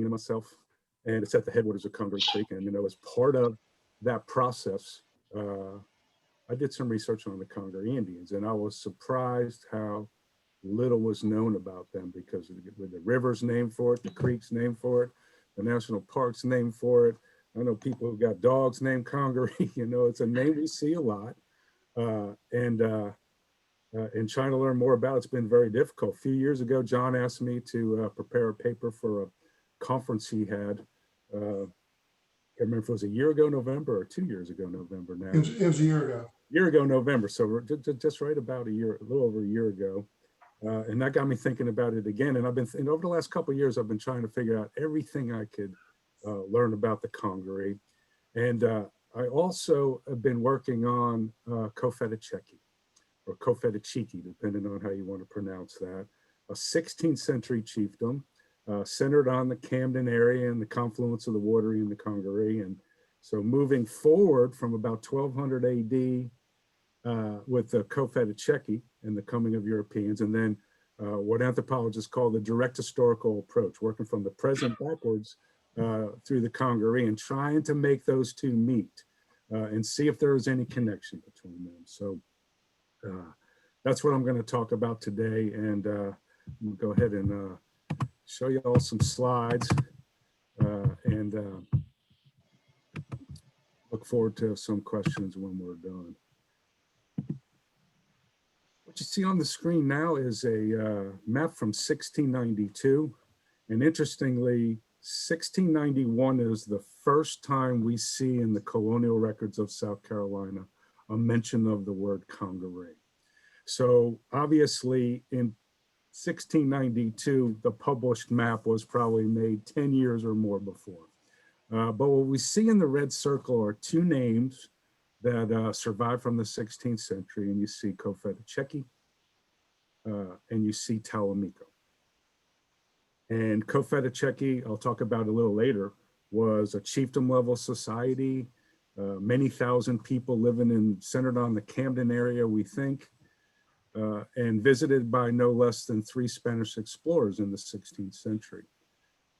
and myself, and it's at the headwaters of Congaree Creek. And, you know, as part of that process, I did some research on the Congaree Indians, and I was surprised how little was known about them, because the river's named for it, the creek's named for it, the national park's named for it. I know people who got dogs named Congaree. You know, it's a name we see a lot. And trying to learn more about it's been very difficult. A few years ago, John asked me to prepare a paper for a conference he had. I can't remember if it was a year ago November or 2 years ago November now. It was a year ago. Year ago November, so we're just right about a little over a year ago. And that got me thinking about it again. And over the last couple of years, I've been trying to figure out everything I could learn about the Congaree. And I also have been working on Cofetacheki, or Cofetachiki, depending on how you want to pronounce that, a 16th century chiefdom centered on the Camden area and the confluence of the Wateree and the Congaree. And so moving forward from about 1200 AD with the Cofetacheki and the coming of Europeans, and then what anthropologists call the direct historical approach, working from the present backwards through the Congaree and trying to make those two meet and see if there is any connection between them. So that's what I'm going to talk about today, and I'm going to go ahead and show you all some slides and look forward to some questions when we're done. What you see on the screen now is a map from 1692, and interestingly, 1691 is the first time we see in the colonial records of South Carolina a mention of the word Congaree. So obviously in 1692, the published map was probably made 10 years or more before. But what we see in the red circle are two names that survived from the 16th century, and you see Cofetacheki and you see Talamico. And Cofetacheki, I'll talk about a little later, was a chiefdom level society, many thousand people living centered on the Camden area, we think, and visited by no less than 3 Spanish explorers in the 16th century.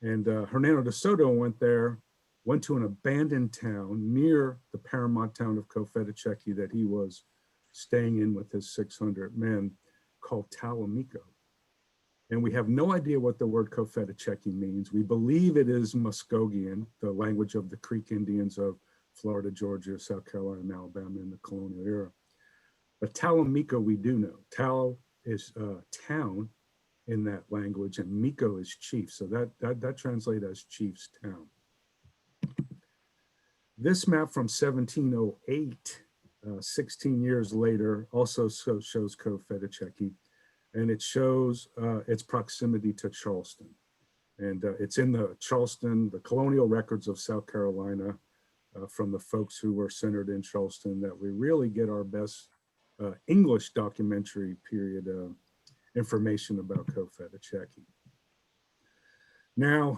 And Hernando de Soto went to an abandoned town near the paramount town of Cofetacheki that he was staying in with his 600 men, called Talamico. And we have no idea what the word Cofetacheki means. We believe it is Muskogean, the language of the Creek Indians of Florida, Georgia, South Carolina, and Alabama in the colonial era. But Talamico we do know. Tal is town in that language, and Miko is chief. So that translates as chief's town. This map from 1708, 16 years later, also shows Cofetacheki, and it shows its proximity to Charleston. And it's in the colonial records of South Carolina from the folks who were centered in Charleston that we really get our best English documentary period information about Cofetacheki. Now,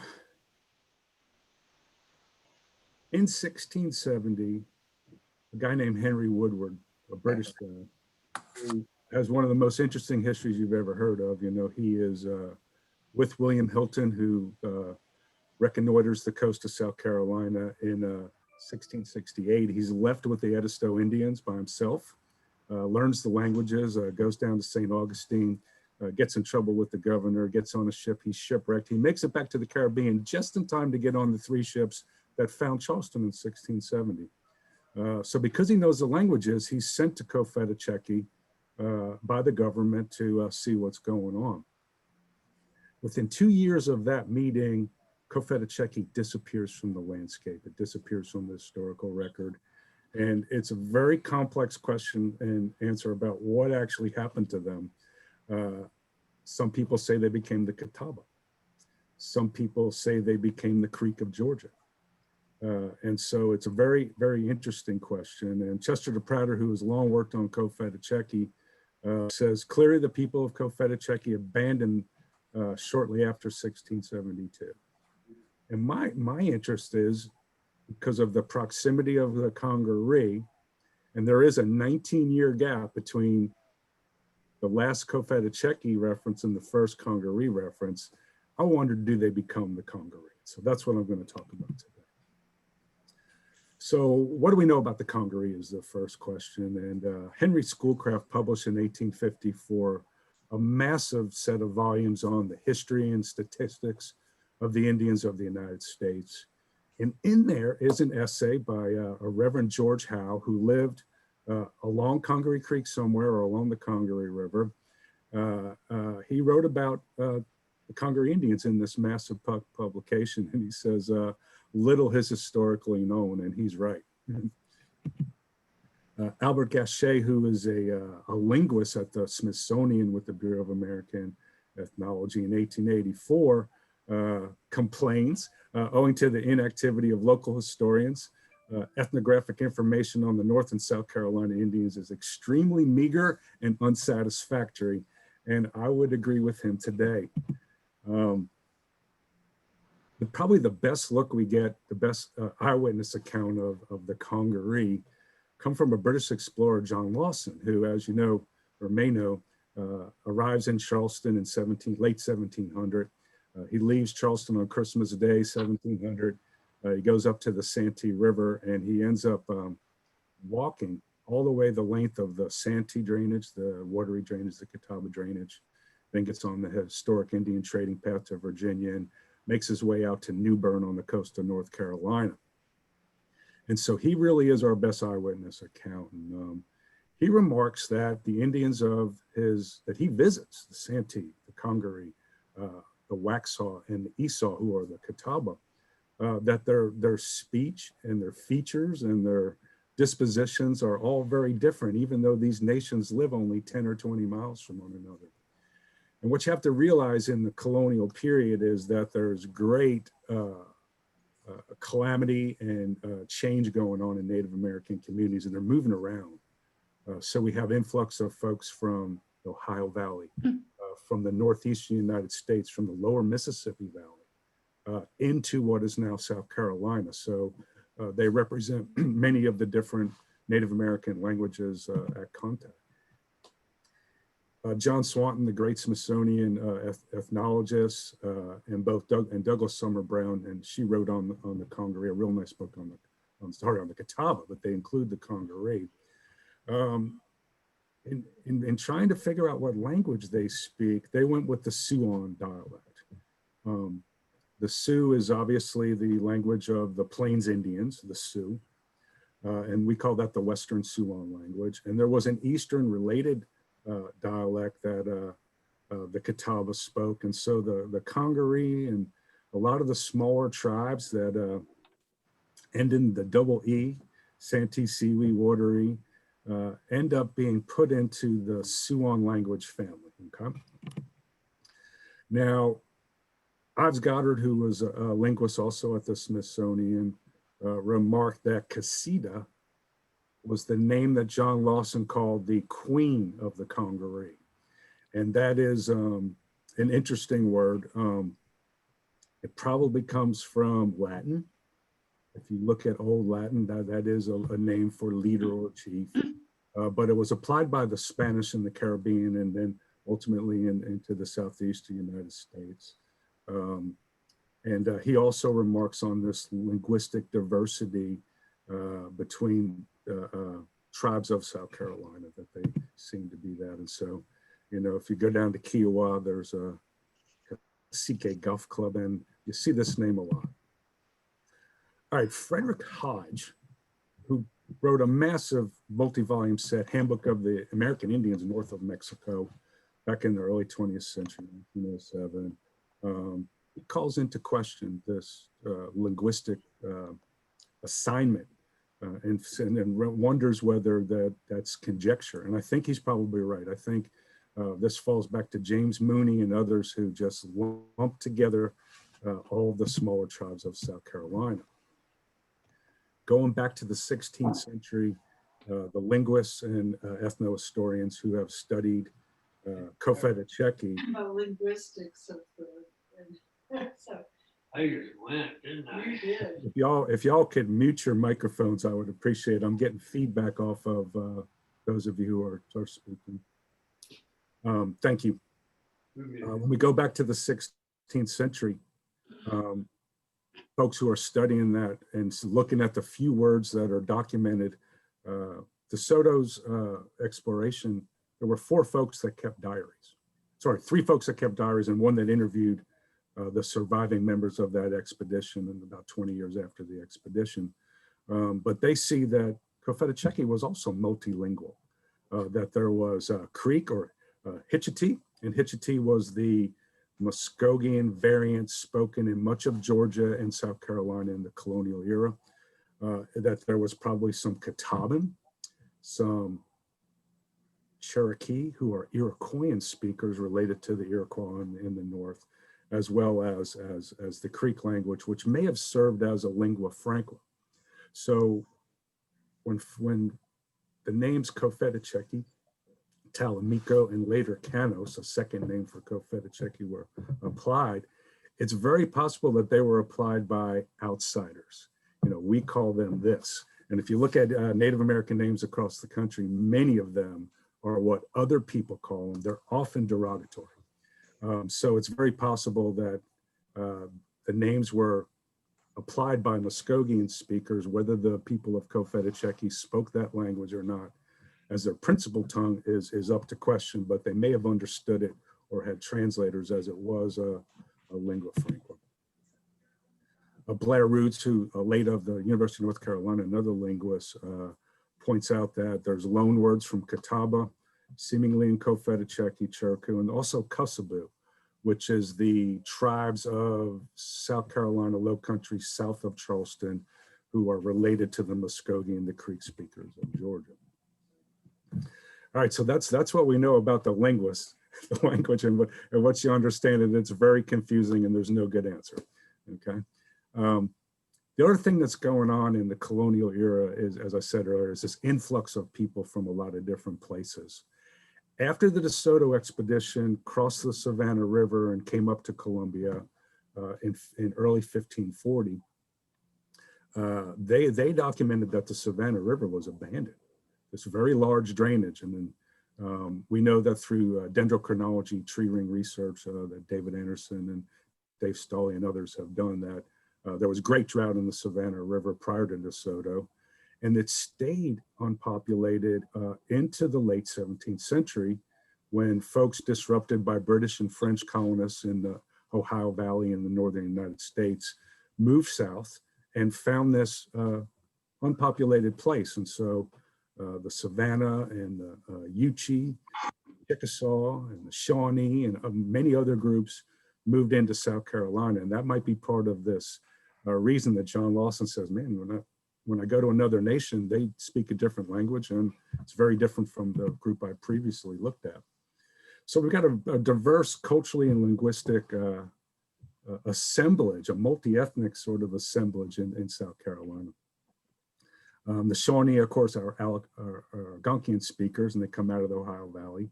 in 1670, a guy named Henry Woodward, a British guy, who has one of the most interesting histories you've ever heard of. You know, he is with William Hilton, who reconnoiters the coast of South Carolina in 1668. He's left with the Edisto Indians by himself, learns the languages, goes down to St. Augustine, gets in trouble with the governor, gets on a ship, he's shipwrecked. He makes it back to the Caribbean just in time to get on the 3 ships that found Charleston in 1670. So because he knows the languages, he's sent to Cofetacheki by the government to see what's going on. Within 2 years of that meeting, Cofetacheki disappears from the landscape. It disappears from the historical record. And it's a very complex question and answer about what actually happened to them. Some people say they became the Catawba. Some people say they became the Creek of Georgia. And so it's a very, very interesting question. And Chester DePrater, who has long worked on Cofetacheki, says clearly the people of Cofetacheki abandoned shortly after 1672. And my interest is because of the proximity of the Congaree, and there is a 19-year gap between the last Cofetacheki reference and the first Congaree reference. I wonder, do they become the Congaree? So that's what I'm going to talk about today. So what do we know about the Congaree is the first question. And Henry Schoolcraft published in 1854 a massive set of volumes on the history and statistics of the Indians of the United States. And in there is an essay by a Reverend George Howe, who lived along Congaree Creek somewhere or along the Congaree River. He wrote about the Congaree Indians in this massive publication, and he says, little is historically known, and he's right. Albert Gachet, who is a linguist at the Smithsonian with the Bureau of American Ethnology in 1884, complains, owing to the inactivity of local historians, ethnographic information on the North and South Carolina Indians is extremely meager and unsatisfactory. And I would agree with him today. Probably the best look we get, the best eyewitness account of the Congaree come from a British explorer, John Lawson, who, as you know, or may know, arrives in Charleston in late 1700. He leaves Charleston on Christmas Day, 1700. He goes up to the Santee River, and he ends up walking all the way the length of the Santee drainage, the watery drainage, the Catawba drainage, then gets on the historic Indian trading path to Virginia and makes his way out to New Bern on the coast of North Carolina. And so he really is our best eyewitness account. And he remarks that the Indians that he visits, the Santee, the Congaree, the Waxhaw, and the Esau, who are the Catawba, that their speech and their features and their dispositions are all very different, even though these nations live only 10 or 20 miles from one another. And what you have to realize in the colonial period is that there's great calamity and change going on in Native American communities, and they're moving around. So we have influx of folks from the Ohio Valley, from the northeastern United States, from the lower Mississippi Valley, into what is now South Carolina. So they represent many of the different Native American languages at contact. John Swanton, the great Smithsonian ethnologist, and both Douglas Summer Brown, and she wrote on the Congaree, a real nice book on the Catawba, but they include the Congaree. In trying to figure out what language they speak, they went with the Siouan dialect. The Sioux is obviously the language of the Plains Indians, the Sioux, and we call that the Western Siouan language. And there was an Eastern related dialect that the Catawba spoke. And so the Congaree and a lot of the smaller tribes that end in the double E, Santee, Siouan, Wateree, end up being put into the Siouan language family, okay? Now, Ives Goddard, who was a linguist also at the Smithsonian, remarked that Casita was the name that John Lawson called the queen of the Congaree. And that is an interesting word. It probably comes from Latin. If you look at Old Latin, that is a name for leader or chief. But it was applied by the Spanish in the Caribbean and then ultimately into the southeastern United States. And he also remarks on this linguistic diversity between tribes of South Carolina, that they seem to be that. And so, you know, if you go down to Kiowa, there's a CK Golf Club, and you see this name a lot. All right, Frederick Hodge, who wrote a massive multi-volume set, Handbook of the American Indians North of Mexico, back in the early 20th century, 1907. He calls into question this linguistic assignment and wonders whether that's conjecture. And I think he's probably right. I think this falls back to James Mooney and others who just lumped together all the smaller tribes of South Carolina. Going back to the 16th century, the linguists and ethnohistorians who have studied Kofedacheki. Linguistics of the, so I just went, didn't I? you did. If y'all could mute your microphones, I would appreciate it. I'm getting feedback off of those of you who are speaking. Thank you. When we go back to the 16th century, folks who are studying that and looking at the few words that are documented, DeSoto's exploration, there were 4 folks that kept diaries. Sorry, 3 folks that kept diaries and one that interviewed the surviving members of that expedition in about 20 years after the expedition. But they see that Cofetacheki was also multilingual, that there was Creek or Hitchiti, and Hitchiti was the Muskogean variant spoken in much of Georgia and South Carolina in the colonial era, that there was probably some Catawban, some Cherokee, who are Iroquoian speakers related to the Iroquois in the north, as well as the Creek language, which may have served as a lingua franca. So when the names Cofetacheki, Talamico, and later Canos, a second name for Cofetacheki, were applied, it's very possible that they were applied by outsiders. You know, we call them this. And if you look at Native American names across the country, many of them are what other people call them. They're often derogatory. So it's very possible that the names were applied by Muskogean speakers, whether the people of Cofetacheki spoke that language or not, as their principal tongue is up to question, but they may have understood it or had translators, as it was a lingua franca. Blair Roots, who late of the University of North Carolina, another linguist, points out that there's loan words from Catawba, seemingly in Cofetacheki, Cherokee, and also Kusabu, which is the tribes of South Carolina Low Country south of Charleston, who are related to the Muskogee, the Creek speakers of Georgia. All right, so that's what we know about the linguists, the language, and once you understand it, it's very confusing and there's no good answer, okay? The other thing that's going on in the colonial era is, as I said earlier, is this influx of people from a lot of different places. After the DeSoto expedition crossed the Savannah River and came up to Columbia in early 1540, they documented that the Savannah River was abandoned. This very large drainage. And then we know that through dendrochronology, tree ring research that David Anderson and Dave Stolley and others have done, that there was great drought in the Savannah River prior to DeSoto, and it stayed unpopulated into the late 17th century, when folks disrupted by British and French colonists in the Ohio Valley in the northern United States moved south and found this unpopulated place. And so the Savannah and the Yuchi, Chickasaw, and the Shawnee, and many other groups moved into South Carolina. And that might be part of this reason that John Lawson says, man, when I go to another nation, they speak a different language, and it's very different from the group I previously looked at. So we've got a diverse culturally and linguistic assemblage, a multi-ethnic sort of assemblage in South Carolina. The Shawnee, of course, are Algonquian speakers, and they come out of the Ohio Valley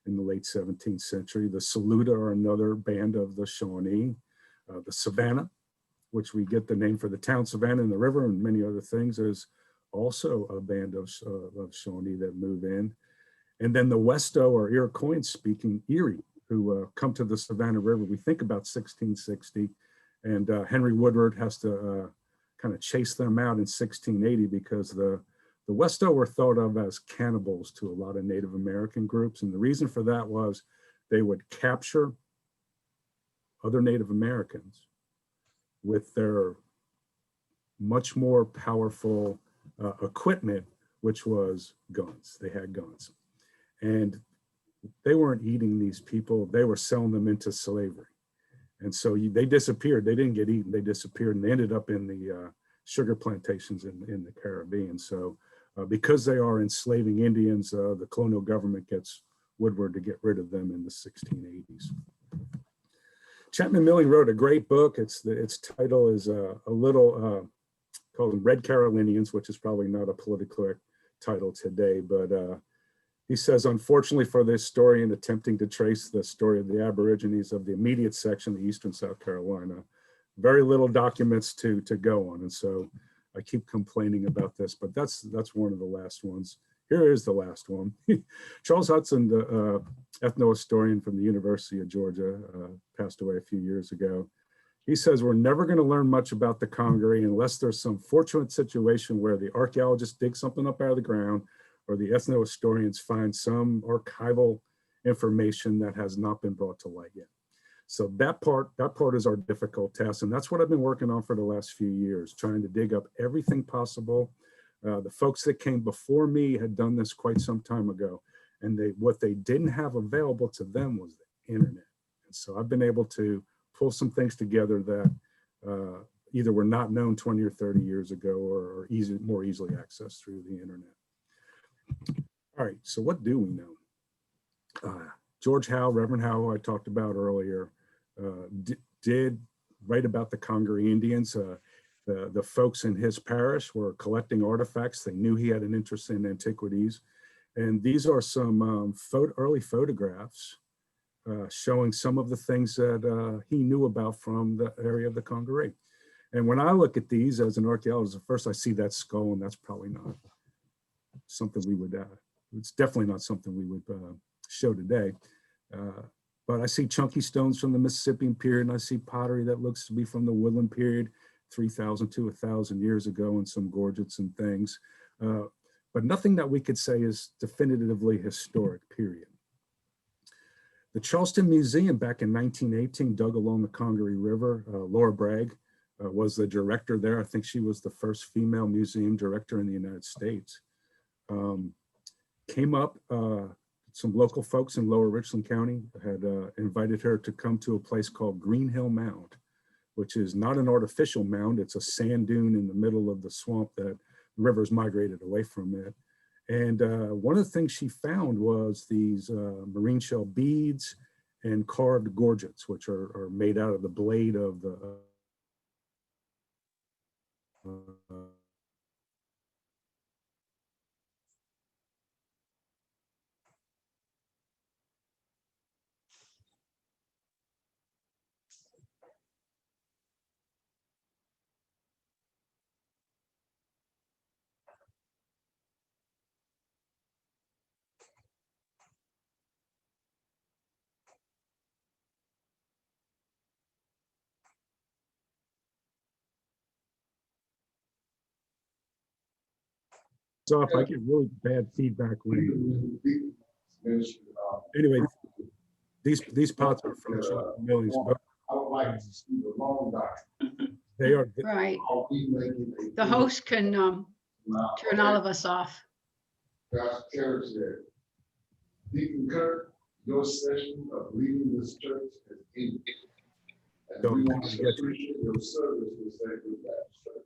in the late 17th century. The Saluda are another band of the Shawnee. The Savannah, which we get the name for the town Savannah and the river and many other things, is also a band of Shawnee that move in. And then the Westo or Iroquois speaking Erie, who come to the Savannah River, we think about 1660, and Henry Woodward has to kind of chase them out in 1680 because the Westo were thought of as cannibals to a lot of Native American groups. And the reason for that was they would capture other Native Americans with their much more powerful equipment, which was guns. They had guns. And they weren't eating these people, they were selling them into slavery. And so they disappeared. They didn't get eaten, they disappeared, and they ended up in the sugar plantations in the Caribbean. So because they are enslaving Indians, the colonial government gets Woodward to get rid of them in the 1680s. Chapman Milling wrote a great book. Its title is a little called Red Carolinians, which is probably not a politically title today, but he says, unfortunately for the historian attempting to trace the story of the Aborigines of the immediate section of eastern South Carolina, very little documents to go on. And so I keep complaining about this, but that's one of the last ones. Here is the last one. Charles Hudson, the ethnohistorian from the University of Georgia, passed away a few years ago. He says we're never going to learn much about the Congaree unless there's some fortunate situation where the archaeologists dig something up out of the ground or the ethnohistorians find some archival information that has not been brought to light yet. So that part is our difficult task. And that's what I've been working on for the last few years, trying to dig up everything possible. The folks that came before me had done this quite some time ago. And what they didn't have available to them was the internet. And so I've been able to pull some things together that either were not known 20 or 30 years ago or more easily accessed through the internet. All right, so what do we know? George Howe, Reverend Howe, who I talked about earlier, did write about the Congaree Indians. The folks in his parish were collecting artifacts. They knew he had an interest in antiquities. And these are some early photographs showing some of the things that he knew about from the area of the Congaree. And when I look at these as an archaeologist, at first I see that skull, and that's probably not something we would, it's definitely not something we would show today. But I see chunky stones from the Mississippian period, and I see pottery that looks to be from the Woodland period, 3,000 to 1,000 years ago, and some gorgets and things. But nothing that we could say is definitively historic, period. The Charleston Museum back in 1918 dug along the Congaree River. Laura Bragg was the director there. I think she was the first female museum director in the United States. Came up, some local folks in Lower Richland County had invited her to come to a place called Green Hill Mound, which is not an artificial mound. It's a sand dune in the middle of the swamp that rivers migrated away from it. And one of the things she found was these marine shell beads and carved gorgets, which are made out of the blade of the off. I get really bad feedback when. Anyway, these pots are from Chapman Milling's book. I would like to see the long document. They are. Right. I'll be making a- The host can turn all of us off. Pastor Terry said, Deacon Kirk, your session of leading this church is ended. And we want to appreciate your service with Sacred Baptist Church.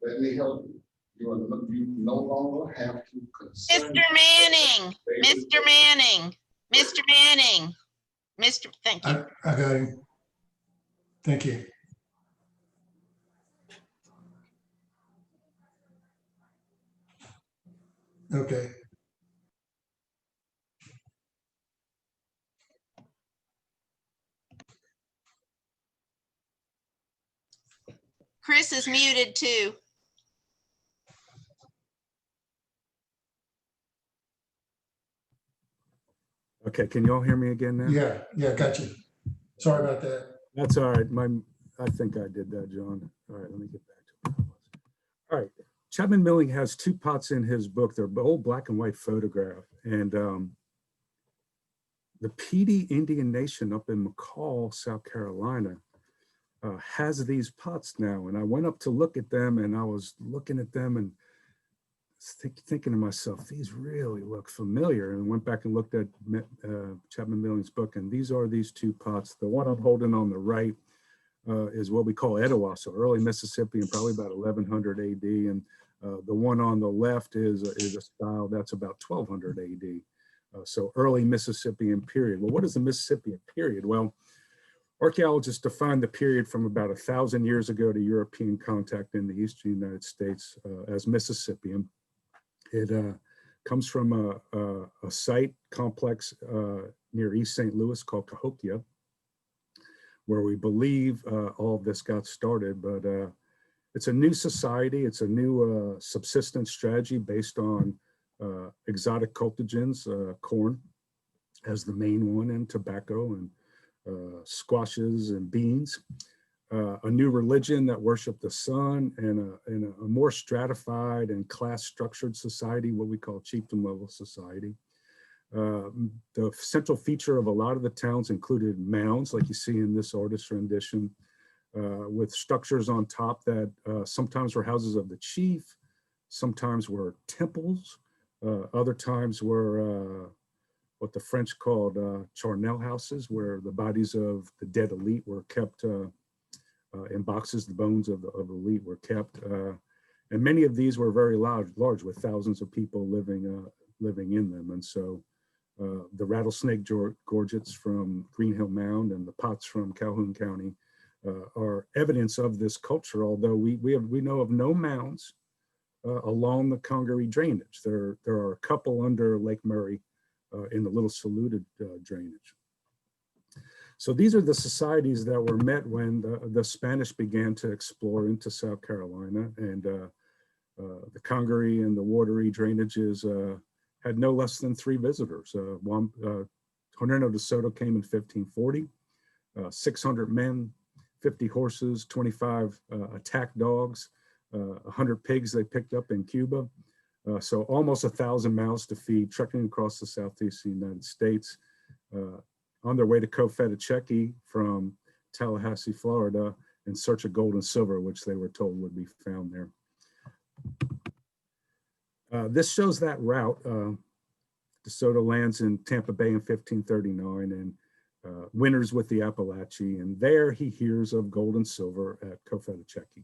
Let me help you. You no longer have to concern. Mr. Manning, Mr. Manning, Mr. Manning, thank you. I got him. Thank you. Okay. Chris is muted too. Okay, can you all hear me again now? Yeah, got you. Sorry about that. That's all right. I think I did that, John. All right, let me get back to it. All right, Chapman Milling has two pots in his book. They're old black and white photograph. And the Petey Indian Nation up in McCall, South Carolina, has these pots now. And I went up to look at them, and I was looking at them and thinking to myself, these really look familiar, and went back and looked at Chapman Milling's book, and these are these two pots. The one I'm holding on the right is what we call Etowah, so early Mississippi, and probably about 1100 AD, and the one on the left is a style that's about 1200 AD, so early Mississippian period. Well, what is the Mississippian period? Well, archaeologists define the period from about 1,000 years ago to European contact in the eastern United States as Mississippian. It comes from a site complex near East St. Louis called Cahokia, where we believe all of this got started. But it's a new society. It's a new subsistence strategy based on exotic cultigens, corn as the main one, and tobacco and squashes and beans. a new religion that worshiped the sun, and a more stratified and class structured society, what we call chieftain level society. The central feature of a lot of the towns included mounds, like you see in this artist's rendition, with structures on top that sometimes were houses of the chief, sometimes were temples, other times were what the French called charnel houses, where the bodies of the dead elite were kept in boxes. The bones of the elite were kept, and many of these were very large, with thousands of people living in them. And so the rattlesnake gorgets from Green Hill Mound and the pots from Calhoun County are evidence of this culture, although we know of no mounds along the Congaree drainage. There are a couple under Lake Murray in the Little Saluda drainage. So these are the societies that were met when the Spanish began to explore into South Carolina, and the Congaree and the Wateree drainages had no less than 3 visitors. Hernando de Soto came in 1540, 600 men, 50 horses, 25 attack dogs, 100 pigs they picked up in Cuba. So almost 1,000 mouths to feed, trekking across the southeast United States on their way to Cofetacheki from Tallahassee, Florida, in search of gold and silver, which they were told would be found there. This shows that route. De Soto lands in Tampa Bay in 1539 and winters with the Appalachee, and there he hears of gold and silver at Cofetacheki.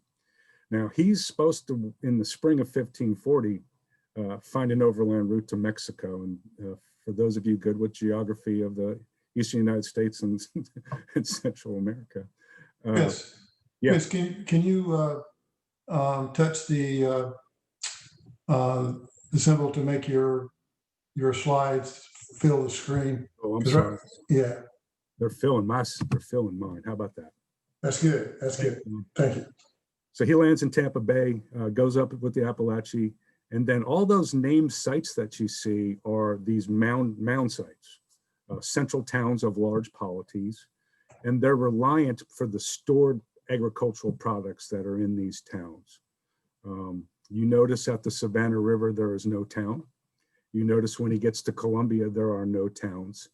Now he's supposed to, in the spring of 1540, find an overland route to Mexico. And for those of you good with geography of the Eastern United States and, and Central America. Chris, yeah. Chris, can you touch the symbol to make your slides fill the screen? Oh, I'm sorry. Yeah. They're filling mine. How about that? That's good. That's good. Thank you. So he lands in Tampa Bay, goes up with the Appalachee, and then all those named sites that you see are these mound sites, central towns of large polities, and they're reliant for the stored agricultural products that are in these towns. You notice at the Savannah River, there is no town. You notice when he gets to Columbia, there are no towns.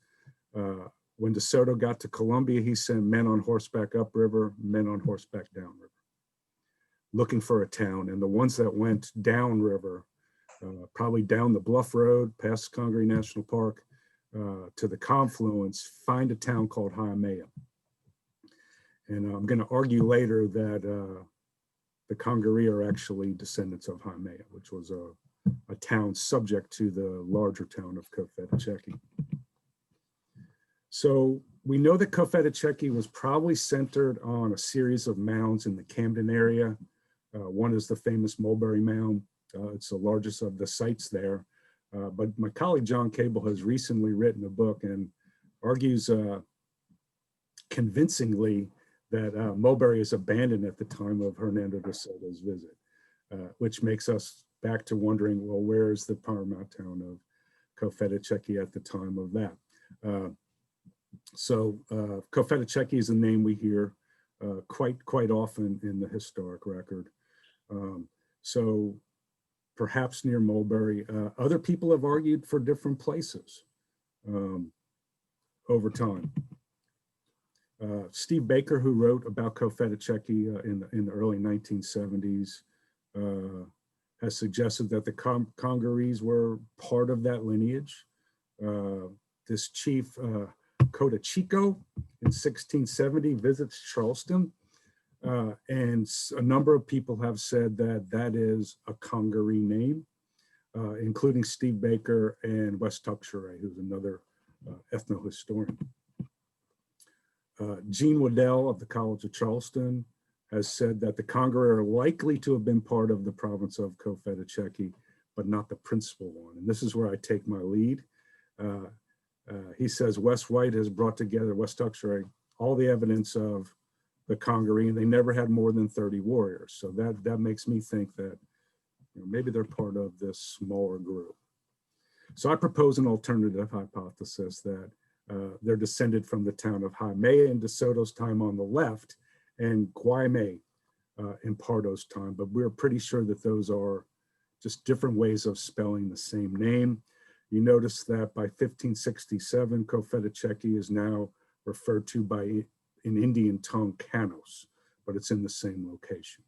When De Soto got to Columbia, he sent men on horseback upriver, men on horseback downriver, looking for a town. And the ones that went downriver, probably down the Bluff Road, past Congaree National Park, to the confluence, find a town called Hiamea. And I'm going to argue later that the Congaree are actually descendants of Hiamea, which was a town subject to the larger town of Cofetacheki. So we know that Cofetacheki was probably centered on a series of mounds in the Camden area. One is the famous Mulberry Mound. It's the largest of the sites there. But my colleague John Cable has recently written a book and argues convincingly that Mulberry is abandoned at the time of Hernando de Soto's visit, which makes us back to wondering, well, where is the paramount town of Cofetacheki at the time of that? So Cofetacheki is a name we hear quite often in the historic record. So perhaps near Mulberry. Other people have argued for different places over time. Steve Baker, who wrote about Cofetacheki in the early 1970s, has suggested that the Congarees were part of that lineage. This chief, Cota Chico, in 1670 visits Charleston, and a number of people have said that that is a Congaree name, including Steve Baker and Wes Tuxeray, who's another ethnohistorian. Gene Waddell of the College of Charleston has said that the Congaree are likely to have been part of the province of Cofetacheki, but not the principal one. And this is where I take my lead. He says Wes White has brought together, Wes Tuxeray, all the evidence of the Congaree, and they never had more than 30 warriors. So that makes me think that maybe they're part of this smaller group. So I propose an alternative hypothesis that they're descended from the town of Hiamea in De Soto's time on the left, and Guayme in Pardo's time, but we're pretty sure that those are just different ways of spelling the same name. You notice that by 1567, Cofetacheki is now referred to by, in Indian tongue, Canos, but it's in the same location.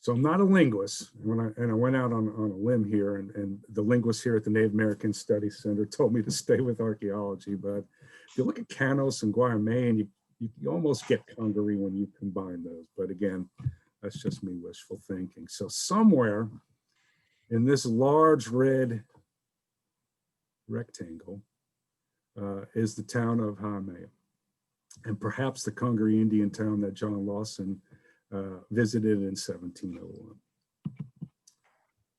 So I'm not a linguist, and I went out on a limb here, and the linguist here at the Native American Studies Center told me to stay with archaeology, but if you look at Canos and Guayme, and you almost get Congaree when you combine those, but again, that's just me wishful thinking. So somewhere in this large red rectangle is the town of Jaime, and perhaps the Congaree Indian town that John Lawson visited in 1701.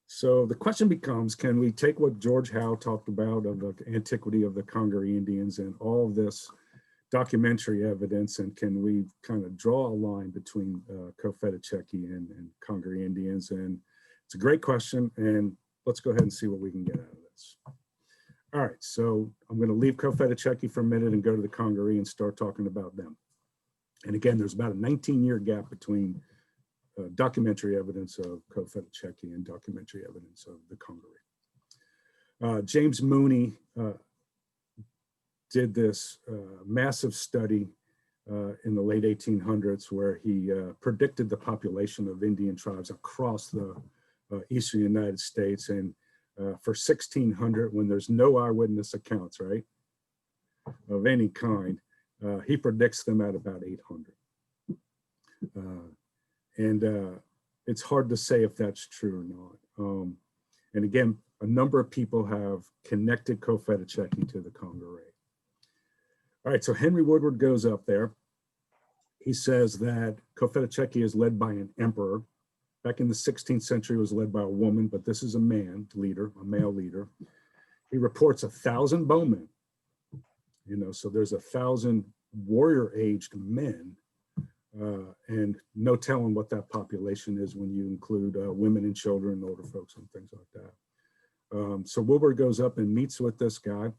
So the question becomes, can we take what George Howe talked about of the antiquity of the Congaree Indians and all of this documentary evidence, and can we kind of draw a line between Cofetacheki and Congaree Indians? And it's a great question, and let's go ahead and see what we can get out of this. All right, so I'm going to leave Cofetacheki for a minute and go to the Congaree and start talking about them. And again, there's about a 19-year gap between documentary evidence of Cofetacheki and documentary evidence of the Congaree. James Mooney did this massive study in the late 1800s where he predicted the population of Indian tribes across the eastern United States. And for 1600, when there's no eyewitness accounts, right, of any kind, he predicts them at about 800. It's hard to say if that's true or not. And again, a number of people have connected Cofetacheki to the Congaree. All right, so Henry Woodward goes up there. He says that Cofetacheki is led by an emperor. Back in the 16th century, it was led by a woman, but this is a man leader, a male leader. He reports 1,000 bowmen. You know, so there's 1,000 warrior-aged men, and no telling what that population is when you include women and children, older folks, and things like that. So Woodward goes up and meets with this guy,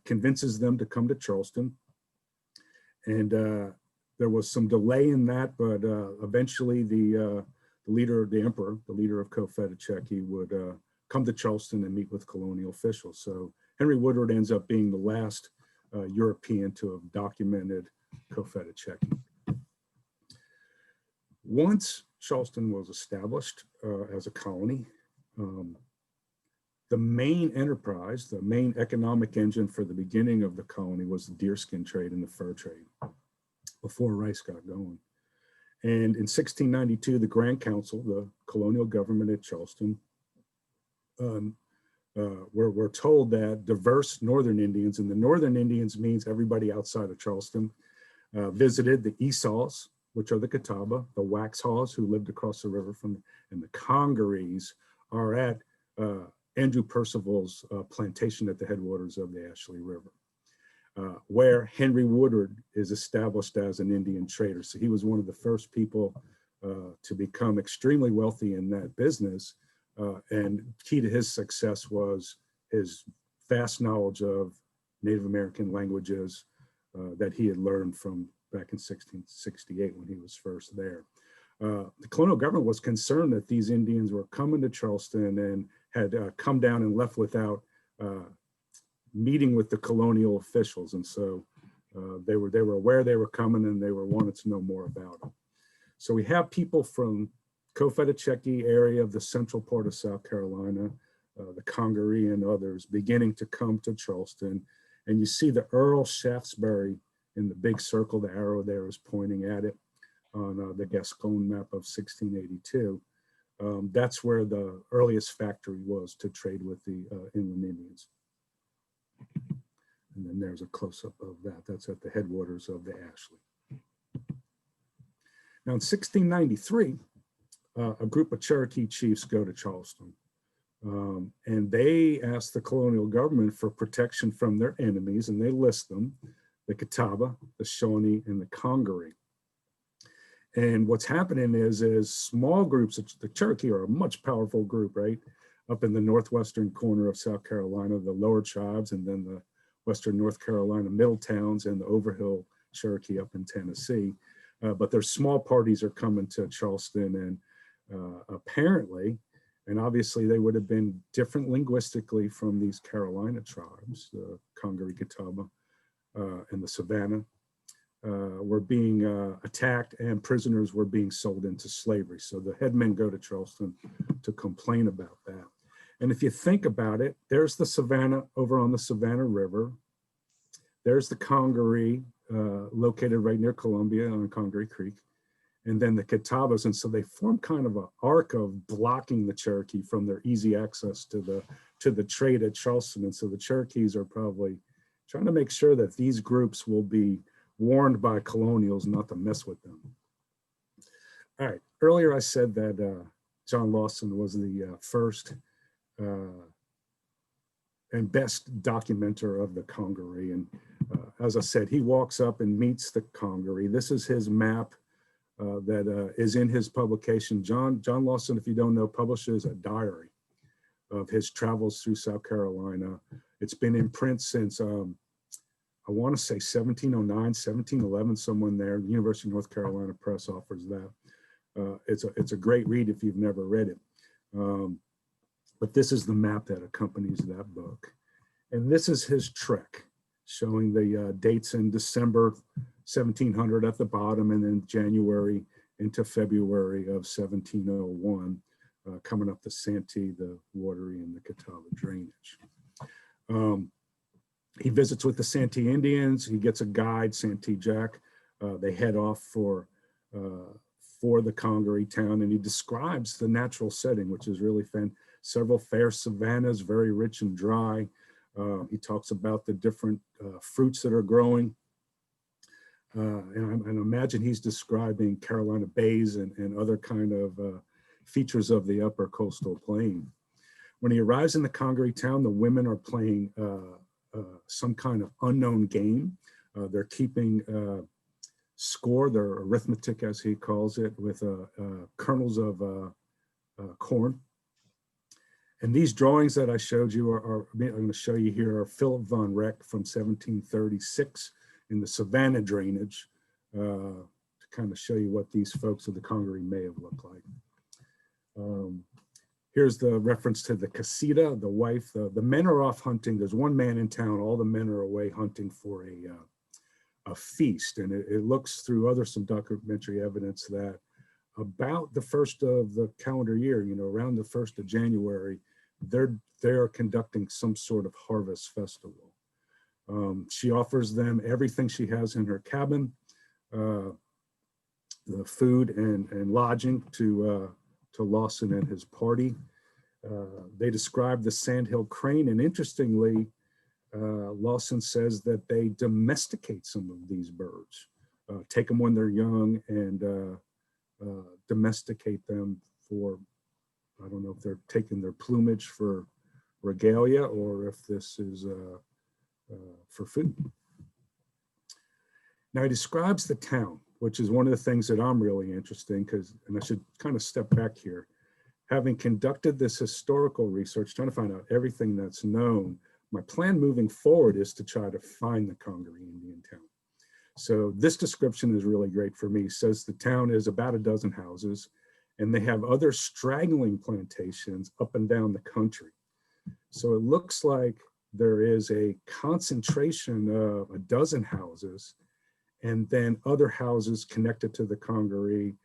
convinces them to come to Charleston, and there was some delay in that, but eventually the leader, the emperor, the leader of Cofetacheki, would come to Charleston and meet with colonial officials. So Henry Woodward ends up being the last European to have documented Cofetacheki. Once Charleston was established as a colony, the main enterprise, the main economic engine for the beginning of the colony was the deerskin trade and the fur trade before rice got going. And in 1692, the Grand Council, the colonial government at Charleston, we're told that diverse Northern Indians, and the Northern Indians means everybody outside of Charleston, visited the Esau's, which are the Catawba, the Waxhaws, who lived across the river from, and the Congarees are at Andrew Percival's plantation at the headwaters of the Ashley River, where Henry Woodward is established as an Indian trader. So he was one of the first people to become extremely wealthy in that business. And key to his success was his vast knowledge of Native American languages that he had learned from back in 1668 when he was first there. The colonial government was concerned that these Indians were coming to Charleston and had come down and left without meeting with the colonial officials. And so they were aware they were coming, and they were wanted to know more about them. So we have people from Cofetacheki area of the central part of South Carolina, the Congaree and others beginning to come to Charleston. And you see the Earl Shaftesbury in the big circle, the arrow there is pointing at it on the Gascon map of 1682. That's where the earliest factory was to trade with the inland Indians. And then there's a close-up of that. That's at the headwaters of the Ashley. Now in 1693, a group of Cherokee chiefs go to Charleston, and they ask the colonial government for protection from their enemies, and they list them: the Catawba, the Shawnee, and the Congaree. And what's happening is small groups, the Cherokee are a much powerful group, right? Up in the northwestern corner of South Carolina, the lower tribes, and then the western North Carolina middle towns and the Overhill Cherokee up in Tennessee. But their small parties are coming to Charleston, and apparently, and obviously they would have been different linguistically from these Carolina tribes, the Congaree, Catawba, and the Savannah, were being attacked, and prisoners were being sold into slavery. So the headmen go to Charleston to complain about that. And if you think about it, there's the Savannah over on the Savannah River. There's the Congaree, located right near Columbia on Congaree Creek, and then the Catawbas. And so they form kind of an arc of blocking the Cherokee from their easy access to the trade at Charleston. And so the Cherokees are probably trying to make sure that these groups will be warned by colonials not to mess with them. All right, earlier I said that John Lawson was the first and best documenter of the Congaree. And as I said, he walks up and meets the Congaree. This is his map that is in his publication. John Lawson, if you don't know, publishes a diary of his travels through South Carolina. It's been in print since, I want to say 1709, 1711, someone there. The University of North Carolina Press offers that. It's a great read if you've never read it. But this is the map that accompanies that book. And this is his trek, showing the dates in December 1700 at the bottom, and then January into February of 1701, coming up the Santee, the Wateree, and the Catawba drainage. He visits with the Santee Indians. He gets a guide, Santee Jack. They head off for the Congaree town, and he describes the natural setting, which is really fun. Several fair savannas, very rich and dry. He talks about the different fruits that are growing. And I imagine he's describing Carolina bays and other kind of features of the upper coastal plain. When he arrives in the Congaree town, the women are playing some kind of unknown game. They're keeping score, their arithmetic, as he calls it, with kernels of corn. And these drawings that I showed you I'm going to show you here are Philip von Reck from 1736 in the Savannah drainage, to kind of show you what these folks of the Congaree may have looked like. Here's the reference to the casita, the wife. The men are off hunting. There's one man in town. All the men are away hunting for a feast. And it looks through some documentary evidence that about the first of the calendar year, around the 1st of January, they're conducting some sort of harvest festival. She offers them everything she has in her cabin, the food and lodging to Lawson and his party. They describe the sandhill crane, and interestingly, Lawson says that they domesticate some of these birds, take them when they're young and domesticate them for, I don't know if they're taking their plumage for regalia or if this is for food. Now he describes the town, which is one of the things that I'm really interested in, and I should kind of step back here. Having conducted this historical research, trying to find out everything that's known, my plan moving forward is to try to find the Congaree Indian town. So this description is really great for me. It says the town is about a dozen houses, and they have other straggling plantations up and down the country. So it looks like there is a concentration of a dozen houses and then other houses connected to the Congaree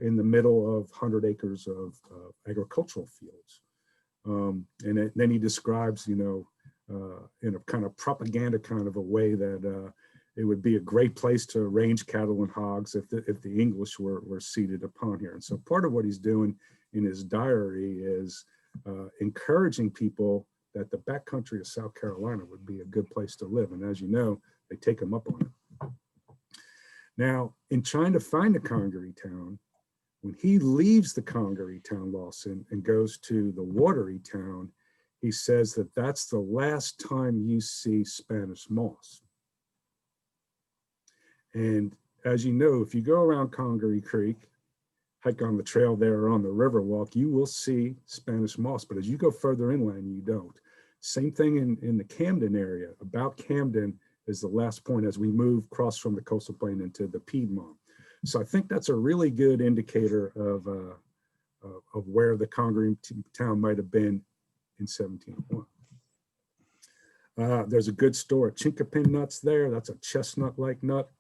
in the middle of 100 acres of agricultural fields. And then he describes, in a kind of propaganda kind of a way that it would be a great place to range cattle and hogs if the English were seated upon here. And so part of what he's doing in his diary is encouraging people that the backcountry of South Carolina would be a good place to live. And as you know, they take him up on it. Now, in trying to find the Congaree town, when he leaves the Congaree town, Lawson, and goes to the Wateree town, he says that that's the last time you see Spanish moss. And as you know, if you go around Congaree Creek, hike on the trail there or on the river walk, you will see Spanish moss. But as you go further inland, you don't. Same thing in the Camden area. About Camden, is the last point as we move across from the coastal plain into the Piedmont. So I think that's a really good indicator of where the Congaree town might have been in 1701. There's a good store of chinkapin nuts there. That's a chestnut-like nut.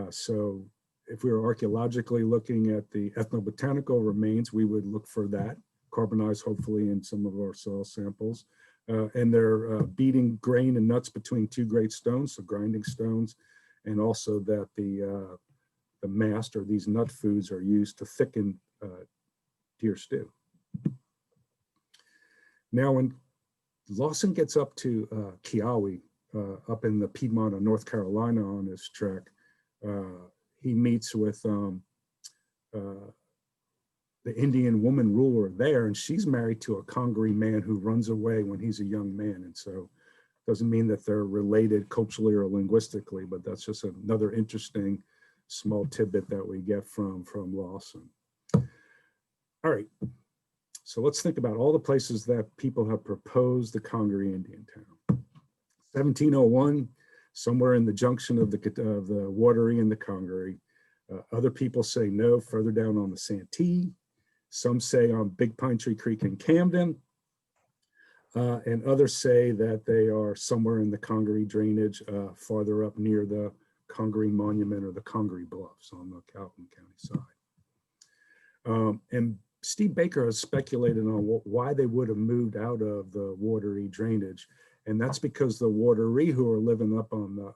So if we were archaeologically looking at the ethnobotanical remains, we would look for that, carbonized hopefully in some of our soil samples. And they're beating grain and nuts between two great stones, so grinding stones, and also that the mast or these nut foods are used to thicken deer stew. Now, when Lawson gets up to Kiawe, up in the Piedmont of North Carolina on his trek, he meets with the Indian woman ruler there, and she's married to a Congaree man who runs away when he's a young man. And so doesn't mean that they're related culturally or linguistically, but that's just another interesting small tidbit that we get from Lawson. All right, so let's think about all the places that people have proposed the Congaree Indian town. 1701, somewhere in the junction of the Wateree and the Congaree. Other people say no, further down on the Santee. Some say on Big Pine Tree Creek in Camden. And others say that they are somewhere in the Congaree drainage, farther up near the Congaree Monument or the Congaree Bluffs on the Calhoun County side. And Steve Baker has speculated on why they would have moved out of the Wateree drainage. And that's because the Wateree who are living up on the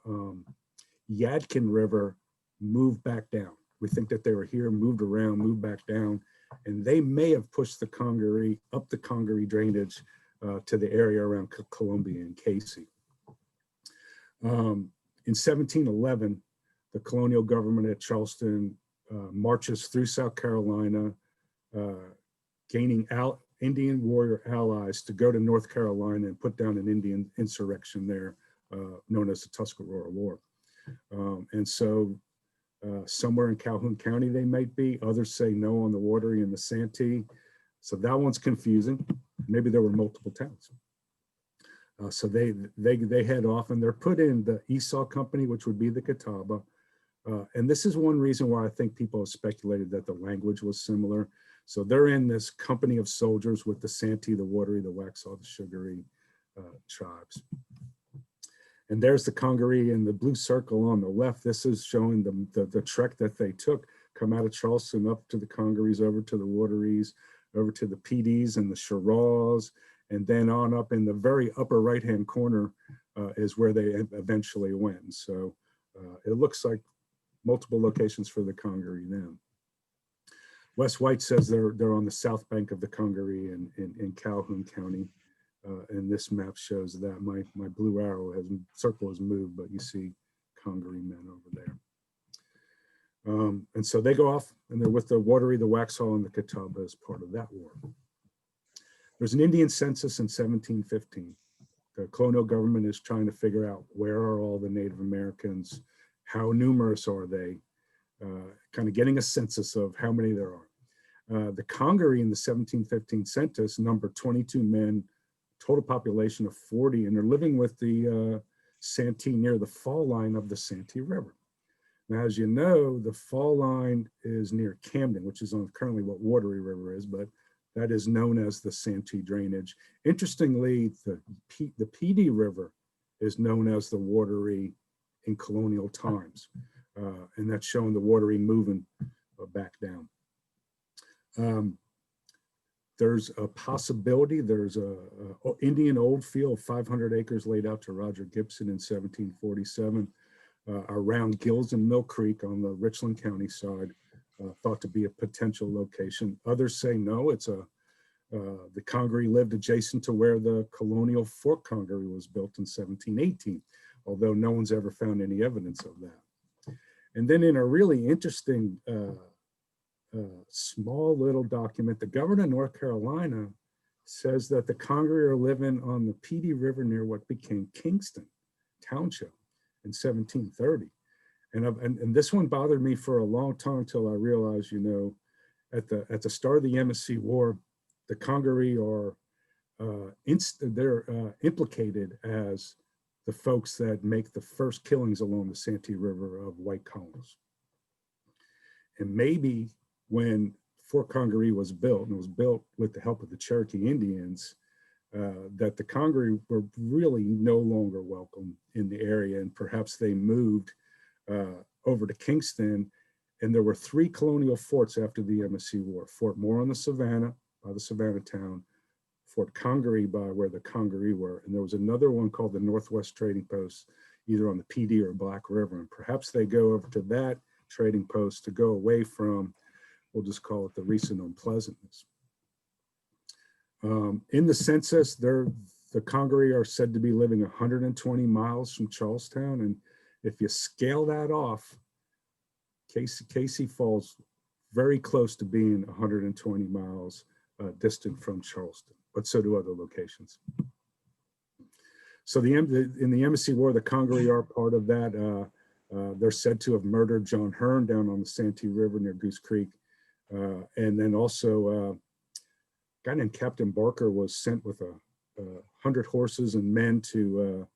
Yadkin River moved back down. We think that they were here, moved around, moved back down, and they may have pushed the Congaree up the Congaree drainage to the area around Columbia and Casey. In 1711, the colonial government at Charleston marches through South Carolina, gaining Indian warrior allies to go to North Carolina and put down an Indian insurrection there, known as the Tuscarora War. And so somewhere in Calhoun County they might be. Others say no on the Wateree and the Santee. So that one's confusing. Maybe there were multiple towns. So they head off and they're put in the Esau Company, which would be the Catawba. And this is one reason why I think people have speculated that the language was similar. So they're in this company of soldiers with the Santee, the Wateree, the Waxhaw, the Sugaree tribes. And there's the Congaree in the blue circle on the left. This is showing the trek that they took, come out of Charleston up to the Congarees, over to the Waterees, over to the PDs and the Shiraws, and then on up in the very upper right-hand corner is where they eventually went. So it looks like multiple locations for the Congaree then. Wes White says they're on the south bank of the Congaree in Calhoun County. And this map shows that my blue arrow circle has moved, but you see Congaree men over there. And so they go off and they're with the Wateree, the Waxhaw, and the Catawba as part of that war. There's an Indian census in 1715. The colonial government is trying to figure out where are all the Native Americans, how numerous are they, kind of getting a census of how many there are. The Congaree in the 1715 census numbered 22 men, total population of 40, and they're living with the Santee near the fall line of the Santee River. Now, as you know, the fall line is near Camden, which is on currently what Wateree River is, but that is known as the Santee drainage. Interestingly, the PD River is known as the Wateree in colonial times, and that's showing the Wateree moving back down. There's a possibility, there's a Indian old field, 500 acres laid out to Roger Gibson in 1747 around Gills and Mill Creek on the Richland County side, thought to be a potential location. Others say no, it's the Congaree lived adjacent to where the colonial Fort Congaree was built in 1718, although no one's ever found any evidence of that. And then in a really interesting small little document, the governor of North Carolina says that the Congaree are living on the PD River near what became Kingston Township in 1730. And this one bothered me for a long time until I realized, you know, at the start of the MSC War, the Congaree are implicated as the folks that make the first killings along the Santee River of white colonists. And maybe when Fort Congaree was built, and it was built with the help of the Cherokee Indians, that the Congaree were really no longer welcome in the area, and perhaps they moved over to Kingston. And there were 3 colonial forts after the MSC War: Fort Moore on the Savannah, by the Savannah town, Fort Congaree by where the Congaree were, and there was another one called the Northwest Trading Post, either on the PD or Black River. And perhaps they go over to that trading post to go away from, we'll just call it, the recent unpleasantness. In the census, the Congaree are said to be living 120 miles from Charlestown. And if you scale that off, Casey falls very close to being 120 miles distant from Charleston, but so do other locations. So in the MSC War, the Congaree are part of that. They're said to have murdered John Hearn down on the Santee River near Goose Creek. And then also a guy named Captain Barker was sent with 100 horses and men to